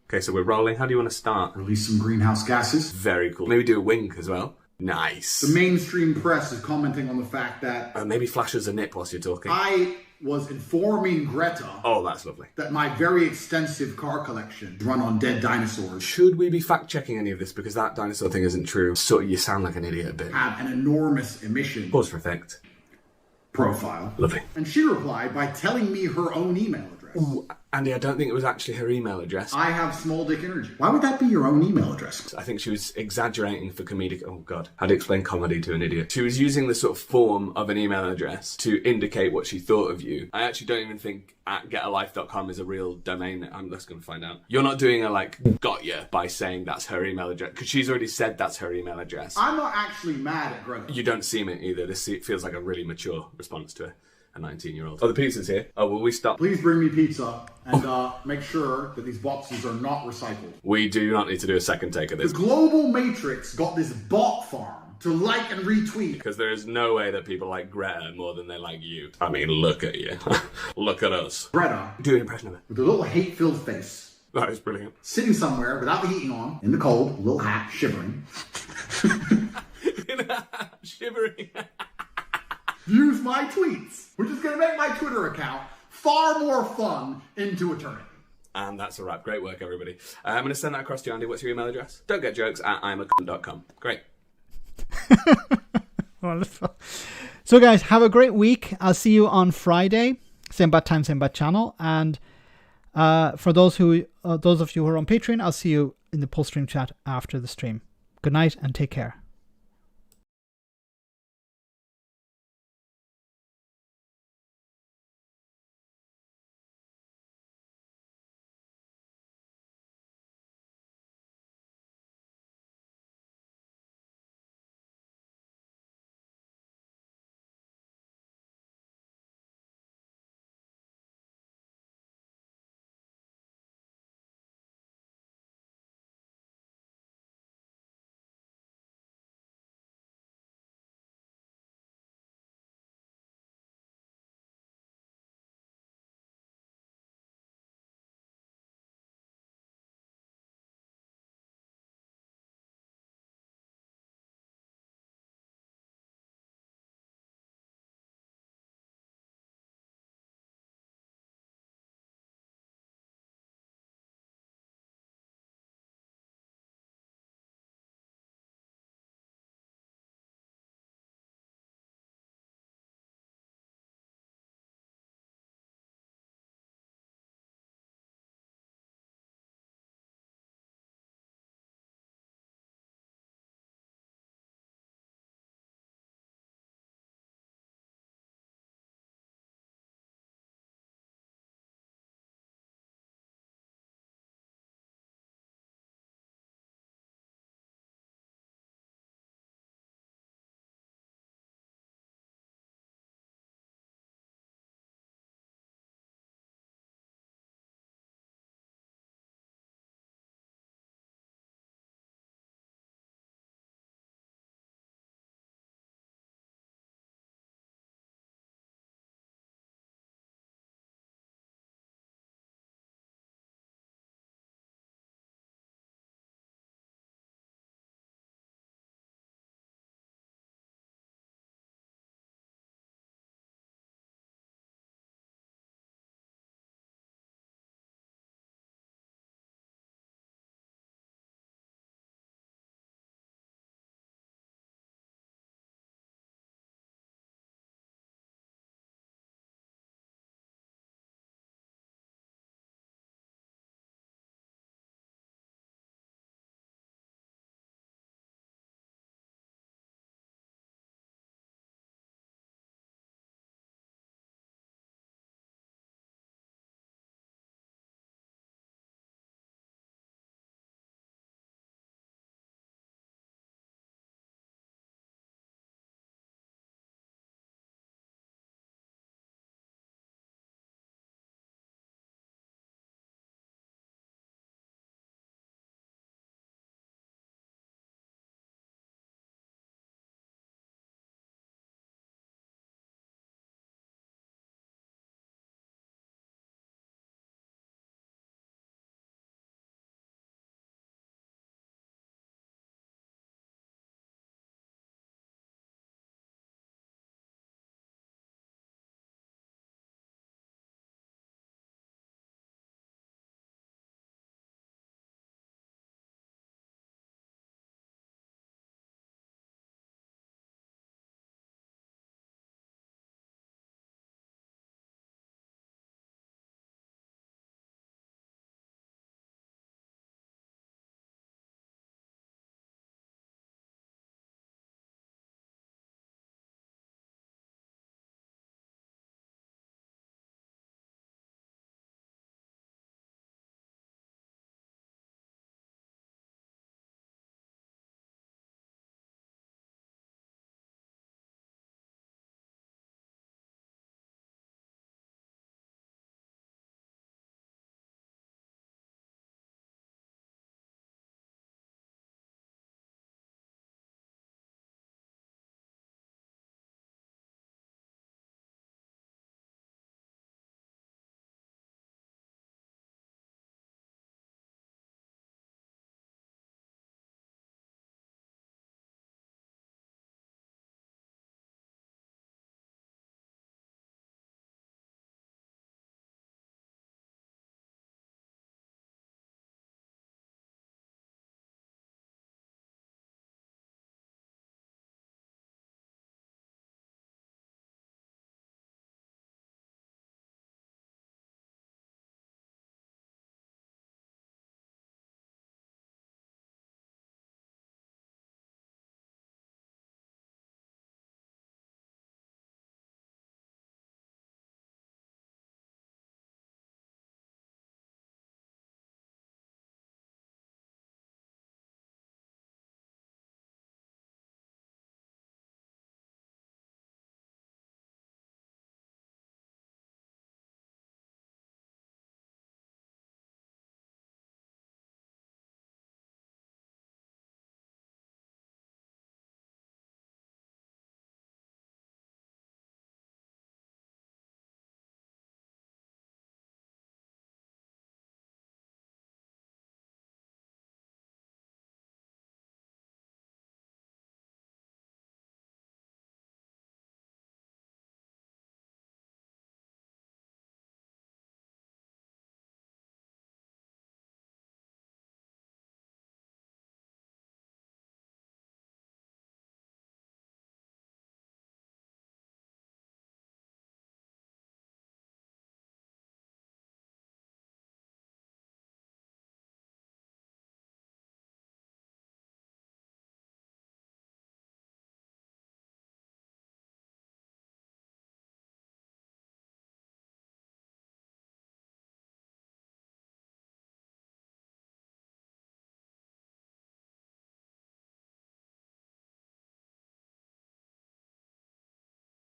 Okay, so we're rolling. How do you want to start? Release some greenhouse gases. Very cool. Maybe do a wink as well. Nice. The mainstream press is commenting on the fact that... maybe flash us a nip whilst you're talking. I was informing Greta... Oh, that's lovely. ...that my very extensive car collection is run on dead dinosaurs. Should we be fact-checking any of this? Because that dinosaur thing isn't true. So you sound like an idiot a bit. Have an enormous emission... Pause for effect. ...profile. Lovely. And she replied by telling me her own email address. Ooh, Andy, I don't think it was actually her email address. I have small dick energy. Why would that be your own email address? I think she was exaggerating for comedic... Oh, God. How to explain comedy to an idiot. She was using the sort of form of an email address to indicate what she thought of you. I actually don't even think @getalife.com is a real domain. I'm just going to find out. You're not doing a, got ya by saying that's her email address. Because she's already said that's her email address. I'm not actually mad at Greta. You don't seem it either. This feels like a really mature response to a 19-year-old. Oh, the pizza's here. Oh, will we stop? Please bring me pizza and make sure that these boxes are not recycled. We do not need to do a second take of this. The global matrix got this bot farm to like and retweet. Because there is no way that people like Greta more than they like you. I mean, look at you. Look at us. Greta. Do an impression of it. With a little hate-filled face. That is brilliant. Sitting somewhere without the heating on, in the cold, little hat, shivering. In a hat, shivering. Use my tweets, which is going to make my Twitter account far more fun into eternity. And that's a wrap. Great work, everybody. I'm going to send that across to you, Andy. What's your email address? Don't get jokes @imacunt.com. Great. Wonderful. So, guys, have a great week. I'll see you on Friday. Same bat time, same bat channel. And for those of you who are on Patreon, I'll see you in the post-stream chat after the stream. Good night and take care.